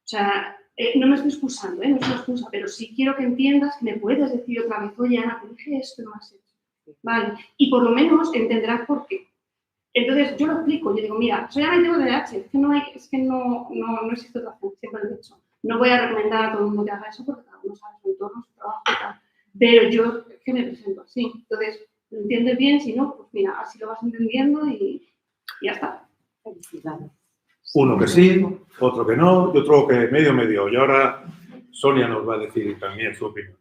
sea, no me estoy excusando, no es una excusa, pero sí quiero que entiendas que me puedes decir otra vez, oye, Ana, te dije esto, no has hecho. Vale, y por lo menos entenderás por qué. Entonces, yo lo explico, yo digo, mira, soy Ana y tengo TDAH, es que no existe otra opción, siempre lo he dicho. No voy a recomendar a todo el mundo que haga eso porque cada uno sabe su entorno, su trabajo y tal. Pero yo es que me presento así. Entonces, lo entiendes bien, si no, pues mira, así lo vas entendiendo y ya está. Felicidades. Uno que sí, otro que no y otro que medio. Y ahora Sonia nos va a decir también su opinión.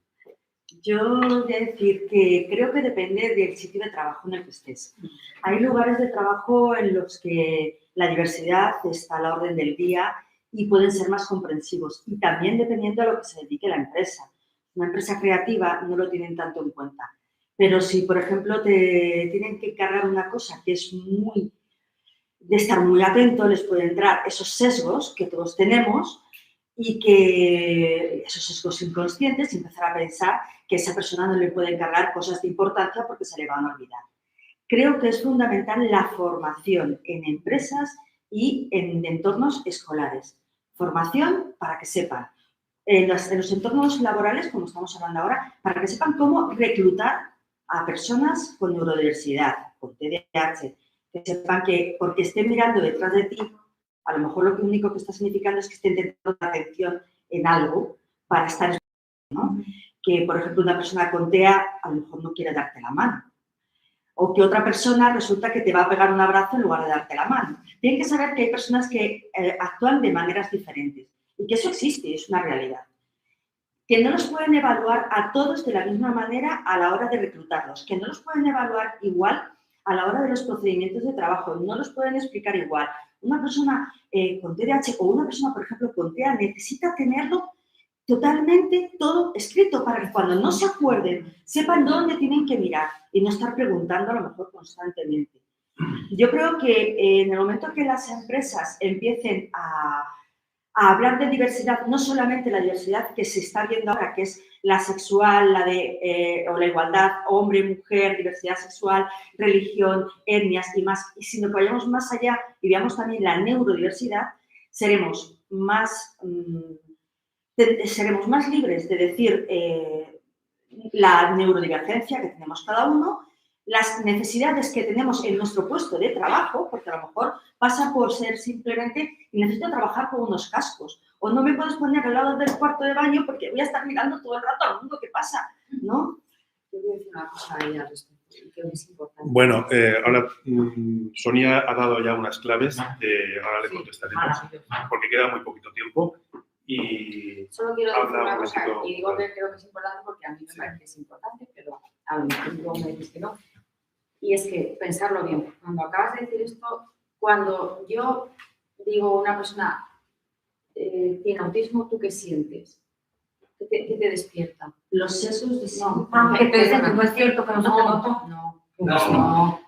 Yo voy a decir que creo que depende del sitio de trabajo en el que estés. Hay lugares de trabajo en los que la diversidad está a la orden del día y pueden ser más comprensivos. Y también dependiendo a lo que se dedique la empresa. Una empresa creativa no lo tienen tanto en cuenta. Pero si, por ejemplo, te tienen que cargar una cosa que es muy de estar muy atento, les pueden entrar esos sesgos que todos tenemos y que esos sesgos inconscientes y empezar a pensar que a esa persona no le puede encargar cosas de importancia porque se le van a olvidar. Creo que es fundamental la formación en empresas y en entornos escolares. Formación para que sepan, en los entornos laborales, como estamos hablando ahora, para que sepan cómo reclutar a personas con neurodiversidad, con TDAH, que sepan que porque esté mirando detrás de ti, a lo mejor lo único que está significando es que esté intentando dar atención en algo para estar, ¿no? Que, por ejemplo, una persona con TEA a lo mejor no quiere darte la mano. O que otra persona resulta que te va a pegar un abrazo en lugar de darte la mano. Tienen que saber que hay personas que actúan de maneras diferentes y que eso existe, es una realidad. Que no los pueden evaluar a todos de la misma manera a la hora de reclutarlos, que no los pueden evaluar igual a la hora de los procedimientos de trabajo, no los pueden explicar igual. Una persona con TDAH o una persona, por ejemplo, con TEA necesita tenerlo totalmente todo escrito para que cuando no se acuerden sepan dónde tienen que mirar y no estar preguntando a lo mejor constantemente. Yo creo que en el momento que las empresas empiecen a hablar de diversidad, no solamente la diversidad que se está viendo ahora, que es la sexual, o la igualdad, hombre, mujer, diversidad sexual, religión, etnias y más, y sino que vayamos más allá y veamos también la neurodiversidad, seremos más libres de decir la neurodivergencia que tenemos cada uno, las necesidades que tenemos en nuestro puesto de trabajo, porque a lo mejor pasa por ser simplemente necesito trabajar con unos cascos, o no me puedes poner al lado del cuarto de baño porque voy a estar mirando todo el rato al mundo que pasa, ¿no? Yo voy a decir una cosa a ella al respecto, y creo que es importante. Bueno, ahora Sonia ha dado ya unas claves, ahora le contestaremos, porque queda muy poquito tiempo. Y solo quiero decir habla una un cosa, poquito, y digo que creo que es importante porque a mí me parece que es importante, pero a lo mejor luego me dices que no. Y es que, pensarlo bien, cuando acabas de decir esto, cuando yo digo una persona tiene autismo, ¿tú qué sientes? ¿Qué te despierta? Los sesos de No, que te dicen que no es cierto, que no se te nota.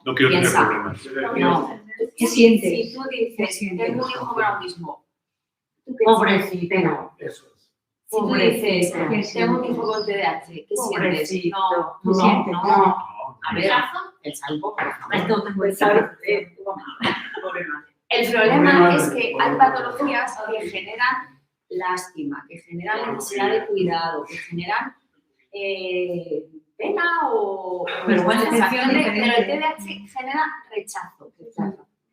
no quiero tener Piensa. problemas. No. ¿Qué sientes? Si tú dices, tengo un hijo con autismo, ¿tú qué Pobrecito. sientes? Eso es. Si tú dices, tengo un hijo con TDAH, ¿qué sientes? No, tú sientes, no. A ver, el salvo, Esto te puede ¿sabes? ser. Pobre madre. El problema es que hay patologías que generan lástima, que generan necesidad de cuidado, que generan pena o sensación de... Pero el TDAH genera rechazo.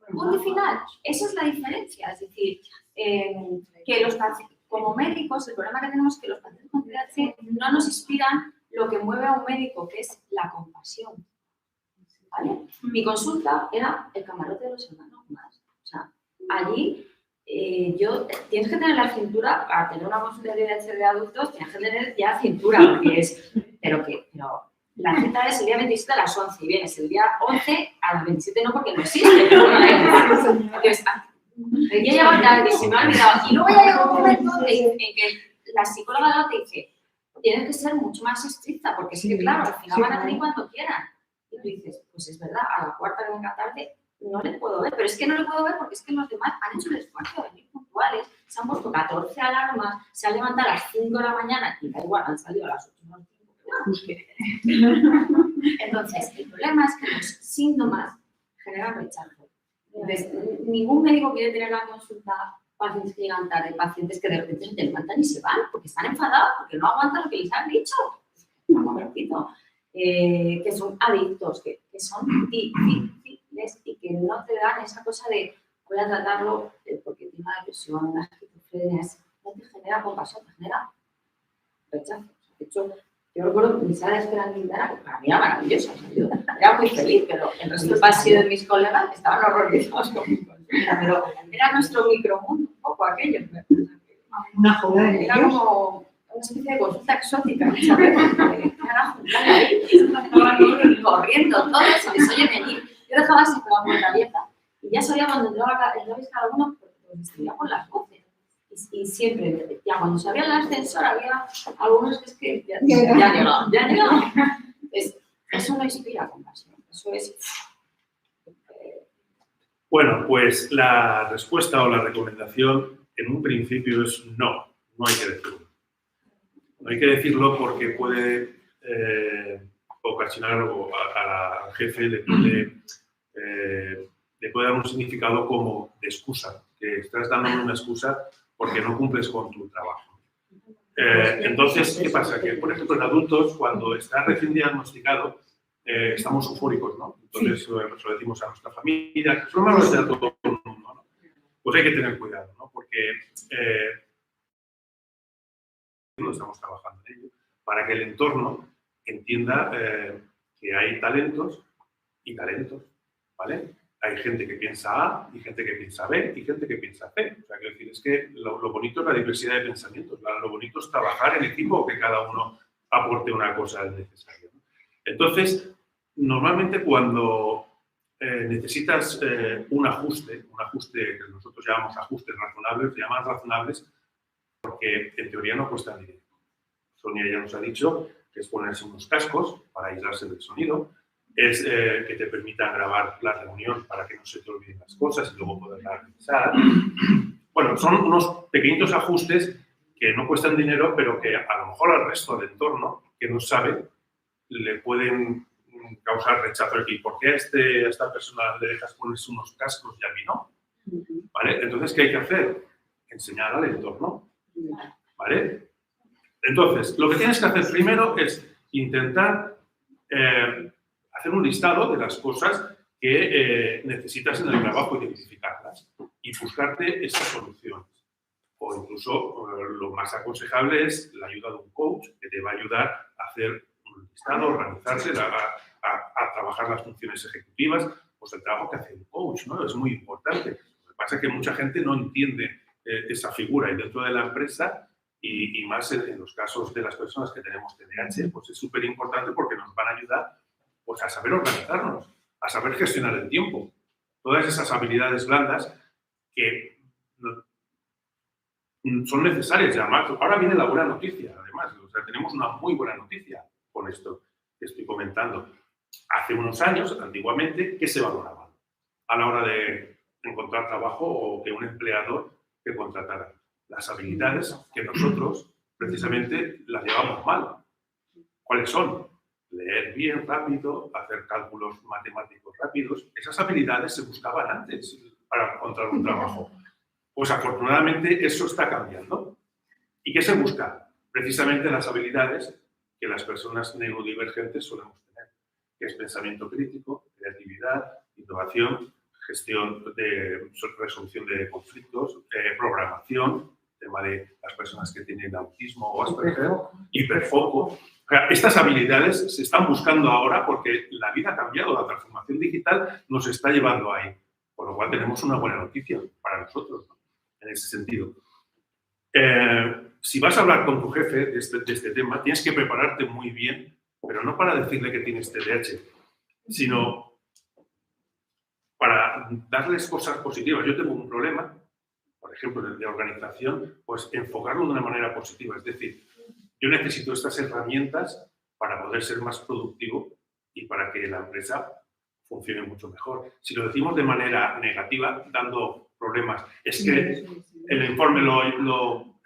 Punto y final. Eso es la diferencia. Es decir, que los pacientes, como médicos, el problema que tenemos es que los pacientes con TDAH no nos inspiran lo que mueve a un médico, que es la compasión. ¿Vale? Mi consulta era el camarote de los hermanos más. O sea, allí tienes que tener la cintura, para tener una consulta de TDAH de adultos, tienes que tener ya cintura, porque es... Pero la cita es el día 27 a las 11 y vienes el día 11 a las 27 no, porque no existe. Pero bueno, entonces, yo llevo tardísimo, me he olvidado. Y luego ya llega un momento en que la psicóloga te dice, tienes que ser mucho más estricta, porque es que, claro, al final van a venir cuando quieran. Y tú dices, pues es verdad, a la cuarta que venga tarde no le puedo ver, pero es que no le puedo ver porque es que los demás han hecho el esfuerzo de venir puntuales, se han puesto 14 alarmas, se han levantado a las 5 de la mañana y da igual, han salido a las 8 o 5. Entonces, el problema es que los síntomas generan rechazo. Entonces, ningún médico quiere tener la consulta pacientes que llegan tarde, pacientes que de repente se levantan y se van porque están enfadados, porque no aguantan lo que les han dicho. No, repito. Que son adictos, que son difíciles y que no te dan esa cosa de voy a tratarlo porque tiene una depresión, una esquizofrenia, no te genera compasión, te genera rechazo. De hecho, yo recuerdo mi sala de espera en Quintana, que para mí era maravillosa, yo era muy feliz, pero el resto del pasillo de mis colegas estaban horrorizados con mi consulta, pero era nuestro micromundo, un poco aquello. Una joven. Era como una especie de consulta exótica, ¿sabes? Ahí, corriendo, todos se les oye venir. Yo dejaba siempre la puerta abierta y ya sabía cuando entraba cada uno, porque distribuía por las voces. Y siempre, ya cuando se abría el ascensor, había algunos que es que ya han llegado. Entonces, eso no inspira compasión, eso es... Bueno, pues la respuesta o la recomendación en un principio es no hay que decirlo. No hay que decirlo porque puede ocasionar algo al jefe, le puede dar un significado como de excusa, que estás dando una excusa porque no cumples con tu trabajo. Entonces, ¿qué pasa? Que, por ejemplo, en adultos, cuando está recién diagnosticado, estamos eufóricos, ¿no? Entonces, se lo decimos a nuestra familia, que son malos de todo el mundo, ¿no? Pues hay que tener cuidado, ¿no? Porque no estamos trabajando en ello, para que el entorno entienda que hay talentos y talentos, ¿vale? Hay gente que piensa A y gente que piensa B y gente que piensa C. O sea, quiero decir, es que lo bonito es la diversidad de pensamientos, lo bonito es trabajar en equipo, que cada uno aporte una cosa necesaria, ¿no? Entonces, normalmente cuando necesitas un ajuste que nosotros llamamos ajustes razonables, se llaman razonables porque en teoría no cuestan dinero. Sonia ya nos ha dicho que es ponerse unos cascos para aislarse del sonido, es que te permitan grabar la reunión para que no se te olviden las cosas y luego poderlas revisar. Bueno, son unos pequeños ajustes que no cuestan dinero, pero que a lo mejor al resto del entorno, que no sabe, le pueden causar rechazo. ¿Y por qué a esta persona le dejas ponerse unos cascos y a mí no? ¿Vale? Entonces, ¿qué hay que hacer? Enseñar al entorno. ¿Vale? Entonces, lo que tienes que hacer primero es intentar hacer un listado de las cosas que necesitas en el trabajo, identificarlas y buscarte esas soluciones. O incluso lo más aconsejable es la ayuda de un coach que te va a ayudar a hacer un listado, organizarse, a trabajar las funciones ejecutivas, pues el trabajo que hace un coach, ¿no? Es muy importante. Lo que pasa es que mucha gente no entiende esa figura y dentro de la empresa y más en los casos de las personas que tenemos TDAH, pues es súper importante porque nos van a ayudar pues, a saber organizarnos, a saber gestionar el tiempo. Todas esas habilidades blandas que son necesarias. Además, ahora viene la buena noticia, además. O sea, tenemos una muy buena noticia con esto que estoy comentando. Hace unos años, antiguamente, ¿qué se valoraba a la hora de encontrar trabajo o que un empleador te contratara? Las habilidades que nosotros, precisamente, las llevamos mal. ¿Cuáles son? Leer bien rápido, hacer cálculos matemáticos rápidos. Esas habilidades se buscaban antes. para encontrar un trabajo. Pues afortunadamente eso está cambiando. ¿Y qué se busca? Precisamente las habilidades que las personas neurodivergentes solemos tener, que es pensamiento crítico, creatividad, innovación, gestión de resolución de conflictos, programación, tema de las personas que tienen autismo o Asperger, hiperfoco. O sea, estas habilidades se están buscando ahora porque la vida ha cambiado, la transformación digital nos está llevando ahí. Por lo cual tenemos una buena noticia para nosotros, ¿no? En ese sentido. Si vas a hablar con tu jefe de este tema, tienes que prepararte muy bien, pero no para decirle que tienes TDAH, sino para darles cosas positivas. Yo tengo un problema, por ejemplo, de organización, pues enfocarlo de una manera positiva. Es decir, yo necesito estas herramientas para poder ser más productivo y para que la empresa funcione mucho mejor. Si lo decimos de manera negativa, dando problemas, es que el informe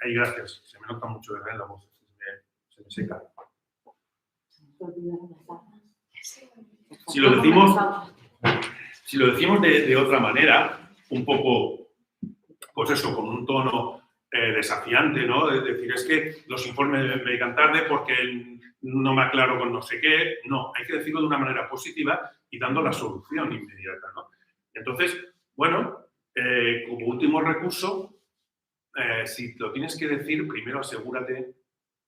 ay, gracias, se me nota mucho en la voz, se me seca. Si lo decimos de otra manera, un poco, pues eso, con un tono desafiante, ¿no? Es decir, es que los informes me llegan tarde porque no me aclaro con no sé qué. No, hay que decirlo de una manera positiva y dando la solución inmediata, ¿no? Entonces, bueno, como último recurso, si lo tienes que decir, primero asegúrate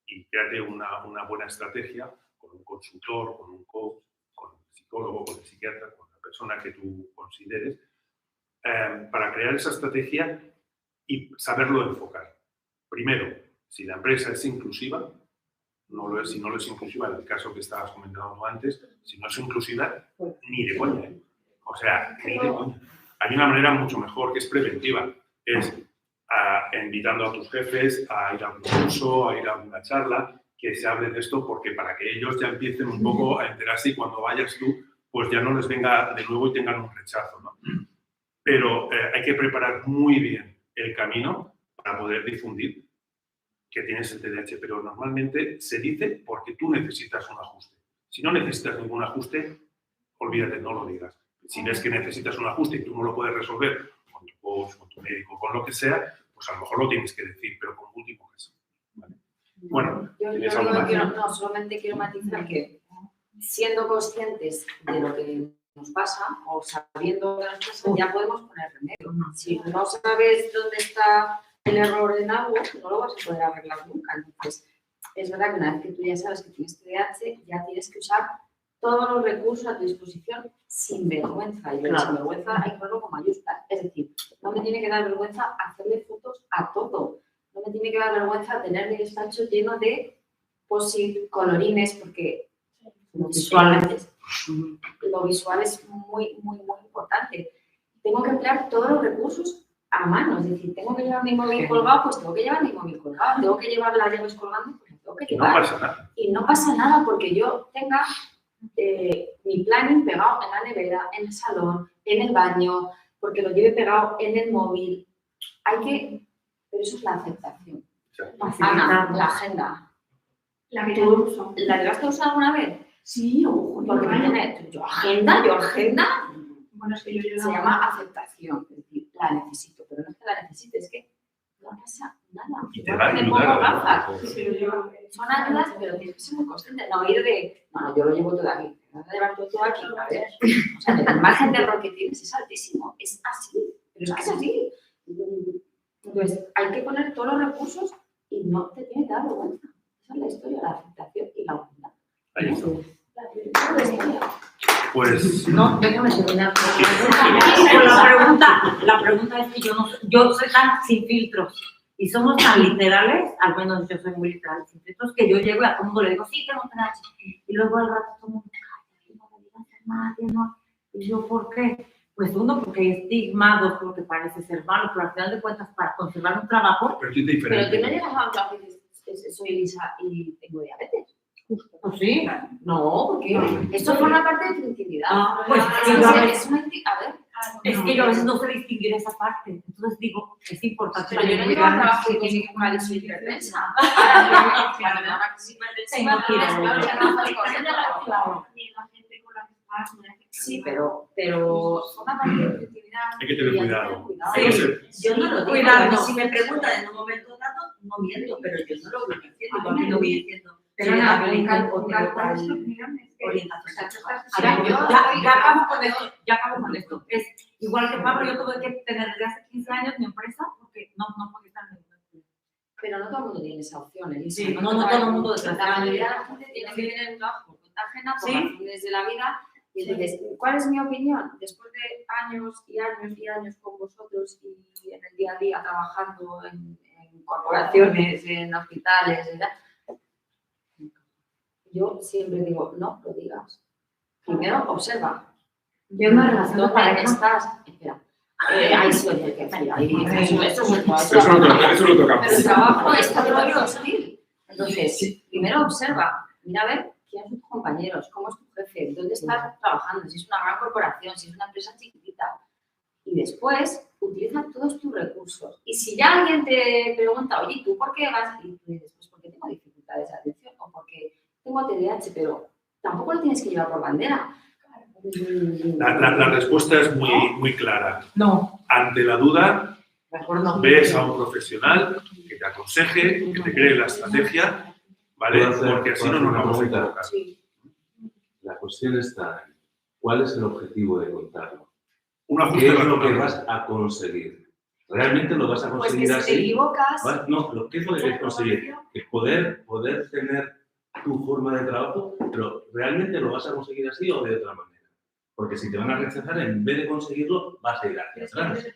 y créate una buena estrategia con un consultor, con un coach, con un psicólogo, con un psiquiatra, con la persona que tú consideres, para crear esa estrategia y saberlo enfocar. Primero, si la empresa es inclusiva, no lo es, si no lo es inclusiva, en el caso que estabas comentando antes, si no es inclusiva, ni de coña, ¿eh? O sea, ni de coña. Hay una manera mucho mejor que es preventiva, es invitando a tus jefes a ir a un curso, a ir a una charla, que se hable de esto, porque para que ellos ya empiecen un poco a enterarse y cuando vayas tú, pues ya no les venga de nuevo y tengan un rechazo, ¿no? Pero hay que preparar muy bien el camino para poder difundir que tienes el TDAH, pero normalmente se dice porque tú necesitas un ajuste. Si no necesitas ningún ajuste, olvídate, no lo digas. Si ves que necesitas un ajuste y tú no lo puedes resolver con tu coach, con tu médico, con lo que sea, pues a lo mejor lo tienes que decir, pero con último caso. ¿Vale? Bueno, solamente quiero matizar que siendo conscientes de lo que nos pasa o sabiendo que nos pasa, ya podemos poner remedio. Si no sabes dónde está el error en algo, no lo vas a poder arreglar nunca. Entonces, es verdad que una vez que tú ya sabes que tienes TDAH, ya tienes que usar todos los recursos a tu disposición sin vergüenza. Y sin vergüenza hay que ponerlo con mayúsculas. Es decir, no me tiene que dar vergüenza hacerle fotos a todo. No me tiene que dar vergüenza tener mi despacho lleno de post-it, colorines, porque lo visual es muy, muy, muy importante. Tengo que emplear todos los recursos a mano. Es decir, tengo que llevar mi móvil colgado, pues tengo que llevar mi móvil colgado. Tengo que llevar las llaves colgando, pues tengo que llevar. No pasa nada. Y no pasa nada porque yo tenga mi planning pegado en la nevera, en el salón, en el baño, porque lo lleve pegado en el móvil. Pero eso es la aceptación. Sí. Ana, la agenda. La que yo uso. ¿La llegaste a usar alguna vez? Sí, ojo, Porque yo agenda. Bueno, es que yo Se llama aceptación. Es decir, la necesito, pero no es que la necesite, es que no pasa nada. Y te va a Me pongo ayudar. gafas. Son ayudas, pero tienes que ser muy consciente. No ir de, no, yo lo llevo todo aquí. Me vas a llevar todo aquí. A ver. O sea, el margen de error que tienes es altísimo. Es así. Pero es que es así. Entonces, hay que poner todos los recursos y no te tiene que dar vergüenza. Esa es la historia, la aceptación y la humildad. Ahí está. La historia. Pues No, déjame terminar. La pregunta es que yo soy tan sin filtros y somos tan literales, al menos yo soy muy literal, sin filtros, que yo llego y a todo el mundo le digo, sí, tengo TDAH. Y luego al rato todo el mundo, ay, no me digas nada, no. Y yo, ¿por qué? Pues uno, porque hay estigma, dos, porque parece ser malo, pero al final de cuentas, para conservar un trabajo. pero tú te Pero diferente. tú no llegas a un trabajo y dices, soy Elisa y tengo diabetes. Pues sí. No, porque esto forma parte de tu intimidad. Pues Es una intimidad. A ver. es que yo a veces no sé distinguir esa parte. Entonces digo, es importante. Pero yo no llevo a trabajo y tiene que mal y soy hipertensa. Cuando me da una crisis hipertensiva, Tengo que ir a claro, ver. ya no haces cosas. ni la gente con la que estás, Sí, pero forma parte de la objetividad. Hay que tener cuidado. Sí. No sé. Yo no lo digo, Cuidado. porque si me preguntan en un momento dado, no miento, pero yo no lo voy diciendo, igual que no voy diciendo. Pero soy nada, católica o un tengo cálculo tal millones. orientación sexual. Ya acabo con esto. Es igual que Pablo, yo tuve que tener desde hace 15 años mi empresa porque no podía estar en ninguna. Pero no todo el mundo tiene esa opción, Elisa. Sí, no todo el mundo La mayoría de la gente tiene que tener un trabajo por cuenta ajena, por Sí. razones de la vida. Y entonces, ¿cuál es mi opinión? Después de años y años y años con vosotros y en el día a día trabajando en corporaciones, en hospitales, y tal, yo siempre digo, no lo digas. Primero, observa. Yo me relaciono ¿Dónde pareja. estás? Espera. Ahí sí lo tiene que decir. Ahí, esto es un Eso lo tocamos. Pero el trabajo es territorio hostil. Entonces, primero observa, mira a ver quiénes son tus compañeros, cómo es tu jefe, dónde estás trabajando, si es una gran corporación, si es una empresa chiquitita. Y después, utiliza todos tus recursos. Y si ya alguien te pregunta, oye, ¿tú por qué vas? Y tú dices, pues porque tengo dificultades de atención o porque tengo TDAH, pero tampoco lo tienes que llevar por bandera. La respuesta es muy clara. No, Ante la duda, mejor no. ves a un profesional que te aconseje, que te cree la estrategia, ¿vale? ¿Puedo hacer- Porque así puedo no hacer nos una vamos a pregunta? equivocar. Sí. La cuestión está en cuál es el objetivo de contarlo. Un ¿Qué ajuste es lo que razonable. vas a conseguir? ¿Realmente lo vas a Pues que conseguir si te así? equivocas, No, ¿qué es lo que quieres conseguir? Que poder tener tu forma de trabajo, pero ¿realmente lo vas a conseguir así o de otra manera? Porque si te van a rechazar, en vez de conseguirlo, vas a ir hacia atrás.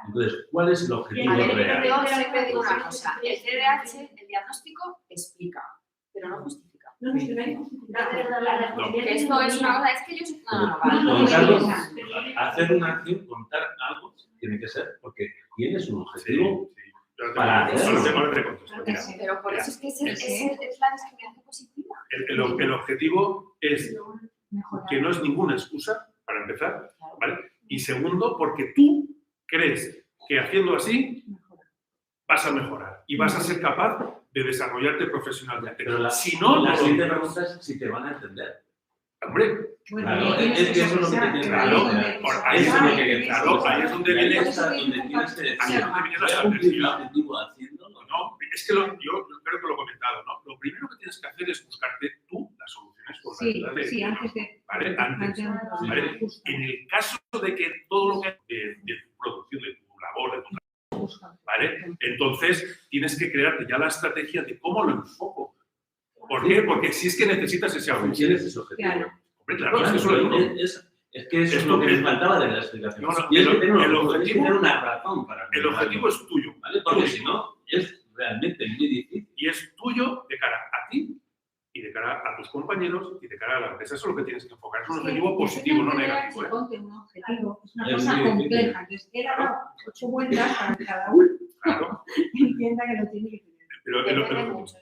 Entonces, ¿cuál es el objetivo a ver, real? yo siempre digo una cosa, el TDAH, el diagnóstico explica, pero no justifica. Que esto es una cosa, es que yo soy Contarlo, hacer una acción, contar algo, tiene que ser, porque tienes un objetivo. Sí. Yo Para te contesto. Mira, Pero por eso es que es la discriminación positiva. el objetivo es que no es ninguna excusa, para empezar, ¿vale? Y segundo, porque tú crees que haciendo así vas a mejorar y vas a ser capaz de desarrollarte profesionalmente. Pero si no, la no siguiente lo pregunta es si te van a entender. hombre, Claro, es que eso es lo que te tienes que claro, decir. ahí es donde ahí es donde viene Ahí es donde tienes que decir, ahí es donde viene la voy a cumplir el estrategia. objetivo haciéndolo. No, es que yo creo que lo he comentado, ¿no? Lo primero que tienes que hacer es buscarte tú las soluciones con la ayuda de Sí, antes de... ¿vale? Antes, ¿vale? En el caso de que todo lo que de tu producción, de tu labor, de tu trabajo, ¿vale? Entonces tienes que crearte ya la estrategia de cómo lo enfoco. ¿Por qué? Porque si es que necesitas ese Si objetivo. tienes ese objetivo. Claro. Hombre, claro, es que eso lo digo. Es que eso es lo que me faltaba de la explicación. No, no, Y es que el tienes objetivo- que tener una razón para El objetivo es tuyo, ¿vale? Porque si no, es realmente muy difícil. y es tuyo de cara a ti y de cara a tus compañeros y de cara a la empresa. Eso es lo que tienes que enfocar. Es un objetivo positivo, no negativo. ¿eh? Ponte un objetivo, es una Es cosa muy difícil. compleja. Entonces, él ha dado 8 vueltas para que cada uno Claro. entienda que lo tiene que tener. Pero Depende mucho,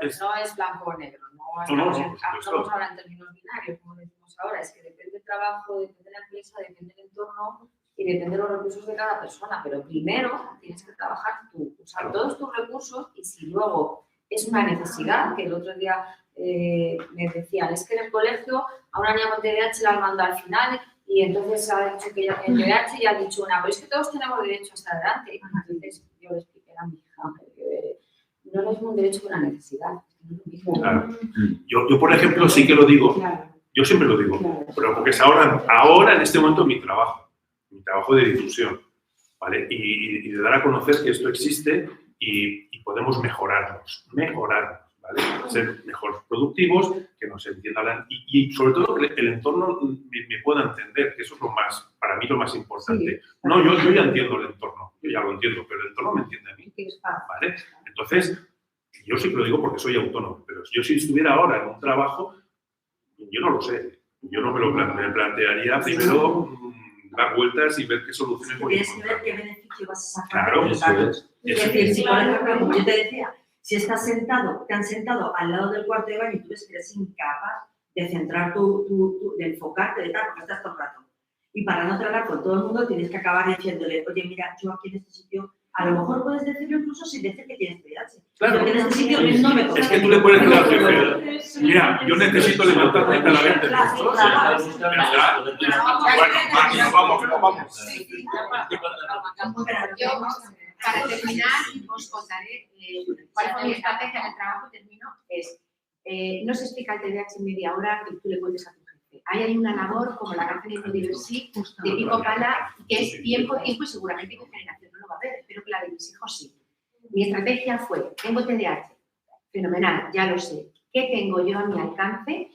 no es blanco o negro, no por estamos supuesto. ahora en términos binarios, como decimos ahora, es que depende del trabajo, depende de la empresa, depende del entorno y depende de los recursos de cada persona, pero primero tienes que trabajar tú, usar todos tus recursos y si luego es una necesidad, que el otro día me decían, es que en el colegio a una niña con TDAH la han mandado al final y entonces ha dicho que ella tiene TDAH y ha dicho una, pero es que todos tenemos derecho hasta adelante. Entonces yo le expliqué a mi hija que no es un derecho, una necesidad. No es lo mismo. Claro. Yo, por ejemplo, sí que lo digo. Yo siempre lo digo. Pero porque es ahora en este momento mi trabajo de difusión, ¿vale? Y de dar a conocer que esto existe y podemos mejorarnos, ¿vale? Ser mejor productivos, que nos entiendan y sobre todo que el entorno me pueda entender, que eso es lo más, para mí lo más importante. No, yo ya entiendo el entorno, yo ya lo entiendo, pero el entorno me entiende a mí, ¿vale? Entonces, yo sí que lo digo porque soy autónomo, pero yo si estuviera ahora en un trabajo, yo no lo sé. Yo no me lo plantearía primero dar vueltas y ver qué soluciones voy a Tienes que ver encontrar. qué beneficio vas a sacar. Claro, del eso dato. es. Es decir, si por ejemplo, como yo te decía, si estás sentado, te han sentado al lado del cuarto de baño y tú ves que eres incapaz de centrar de enfocarte, de tal, porque estás todo el rato. Y para no tratar con todo el mundo tienes que acabar diciéndole, oye, mira, yo aquí en este sitio, a lo mejor puedes decirlo incluso sin decir que tienes TDAH. Claro. Porque en este sitio no me Es que tú le puedes decir al jefe, Mira, yo necesito levantarme cada 20 minutos. Vamos, que no vamos. Yo, para terminar, os contaré cuál fue mi estrategia en el trabajo. Termino. No se explica el TDAH en media hora que tú le cuentes a tu jefe. Ahí hay una labor como la que hacen en University de pico pala, que es tiempo y seguramente mi generación no lo va a ver, pero que la de mis hijos sí. Mi estrategia fue, tengo TDAH, fenomenal, ya lo sé. ¿Qué tengo yo a mi alcance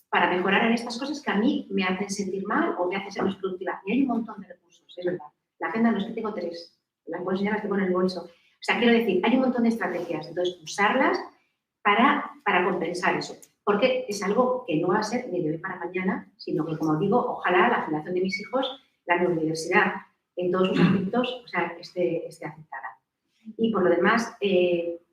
para mejorar en estas cosas que a mí me hacen sentir mal o me hacen ser más productiva? Y hay un montón de recursos, es verdad. La agenda no es que tengo 3, las puedo enseñar, las tengo en el bolso. O sea, quiero decir, hay un montón de estrategias, entonces usarlas para compensar eso. Porque es algo que no va a ser ni de hoy para mañana, sino que, como digo, ojalá la generación de mis hijos, la neurodiversidad en todos sus aspectos, o sea, esté aceptada. Y por lo demás,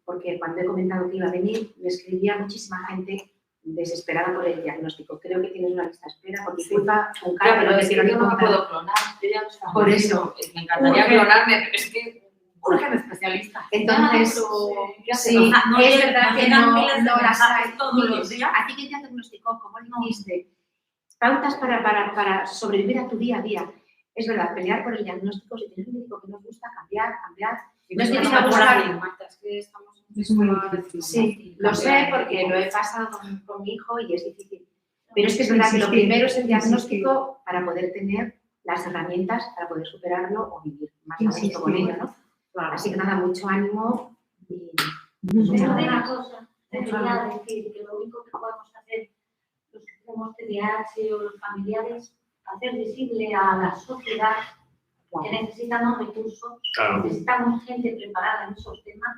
porque cuando he comentado que iba a venir, me escribía muchísima gente desesperada por el diagnóstico. Creo que tienes una lista de espera, por mi culpa, con cara, Claro, pero es que yo no me puedo clonar. Yo ya no por eso. Me encantaría clonarme, pero es que urge un especialista. Entonces, ¿qué hace? sí, es verdad que no las hay todos los días. ¿A ti quién te diagnosticó? ¿Cómo lo hiciste? Pautas para sobrevivir a tu día a día. Es verdad, pelear por el diagnóstico, si tienes un médico que nos gusta, cambiar. No es que por ahí, Marta, es que estamos Es muy difícil. Sí, lo sé porque lo he pasado con mi hijo y es difícil. Pero es que es verdad que lo primero es el diagnóstico para poder tener las herramientas para poder superarlo o vivir más a gusto con ello, ¿no? Así que nada, mucho ánimo y Una cosa, te quería decir que lo único que podemos hacer los que tenemos TDAH o los familiares, hacer visible a la sociedad que necesitamos recursos, Claro. necesitamos gente preparada en esos temas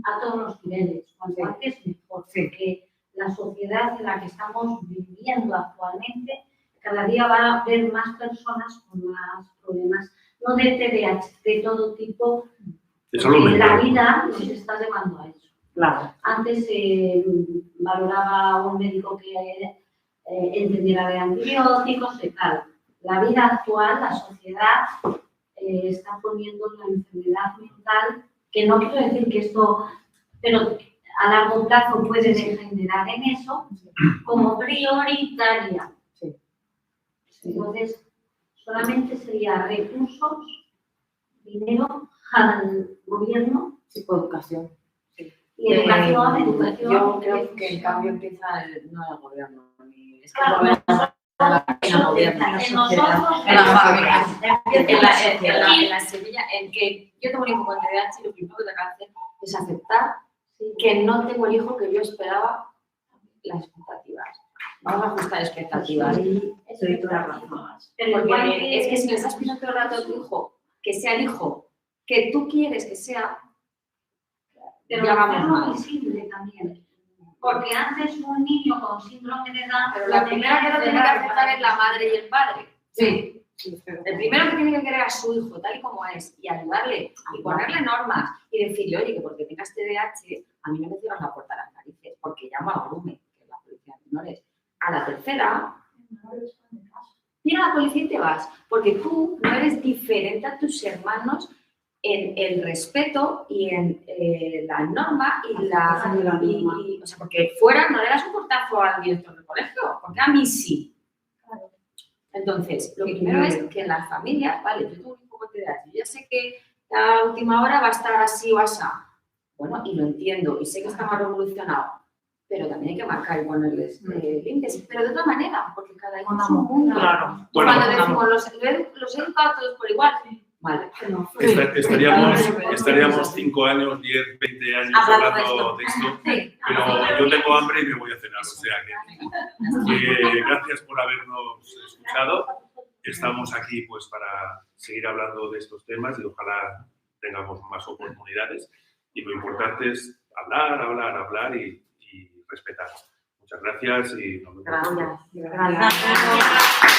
a todos los niveles, cuanto antes mejor, porque la sociedad en la que estamos viviendo actualmente, cada día va a haber más personas con más problemas, no de TDAH, de todo tipo, De salud porque la mental. vida nos está llevando a eso. Claro. Antes valoraba un médico que entendiera de antibióticos y tal. La vida actual, la sociedad, está poniendo la enfermedad mental, que no quiero decir que esto, pero a largo plazo puede degenerar en eso, como prioritaria. Entonces, solamente sería recursos, dinero al gobierno psicoeducación. y educación. Yo creo que el cambio empieza no en el gobierno, ni es que Claro, el gobierno en el gobierno, en nosotros, en la familia, en en la semilla, en que yo tengo un hijo con TDAH y lo primero que tengo que hacer es aceptar que no tengo el hijo que yo esperaba, las expectativas. Vamos a ajustar expectativas. Soy toda la razón. Pero Porque igual es que si le estás pidiendo todo el rato a tu hijo que sea el hijo que tú quieres que sea, pero ya vamos hacerlo mal. visible también. Porque antes un niño con síndrome de Down... Pero la primera que lo tiene que aceptar es la madre y el padre. Sí. El primero que tiene que querer a su hijo tal y como es y ayudarle y ponerle normas y decirle, oye, que porque tengas TDAH, a mí no me cierran la puerta a las narices porque llamo a Brume, que es la policía de menores. A la tercera, mira a la policía y te vas, porque tú no eres diferente a tus hermanos en el respeto y en la norma y la... o sea, porque fuera no le das un portazo al director del colegio, porque a mí sí. Entonces, lo primero es que en las familias, vale, yo tengo un hijo con TDAH, yo ya sé que la última hora va a estar así o así. Bueno, y lo entiendo, y sé que está más revolucionado, pero también hay que marcar y ponerles límites, pero de otra manera, porque cada uno es un mundo. Claro. Bueno, Cuando decimos, los he educado a todos por igual, vale. Estaríamos 5 años, 10, 20 años hablando de esto, pero yo tengo hambre y me voy a cenar, o sea que gracias por habernos escuchado. Estamos aquí pues para seguir hablando de estos temas y ojalá tengamos más oportunidades. Y lo importante es hablar y respetar. Muchas gracias y nos vemos. Gracias.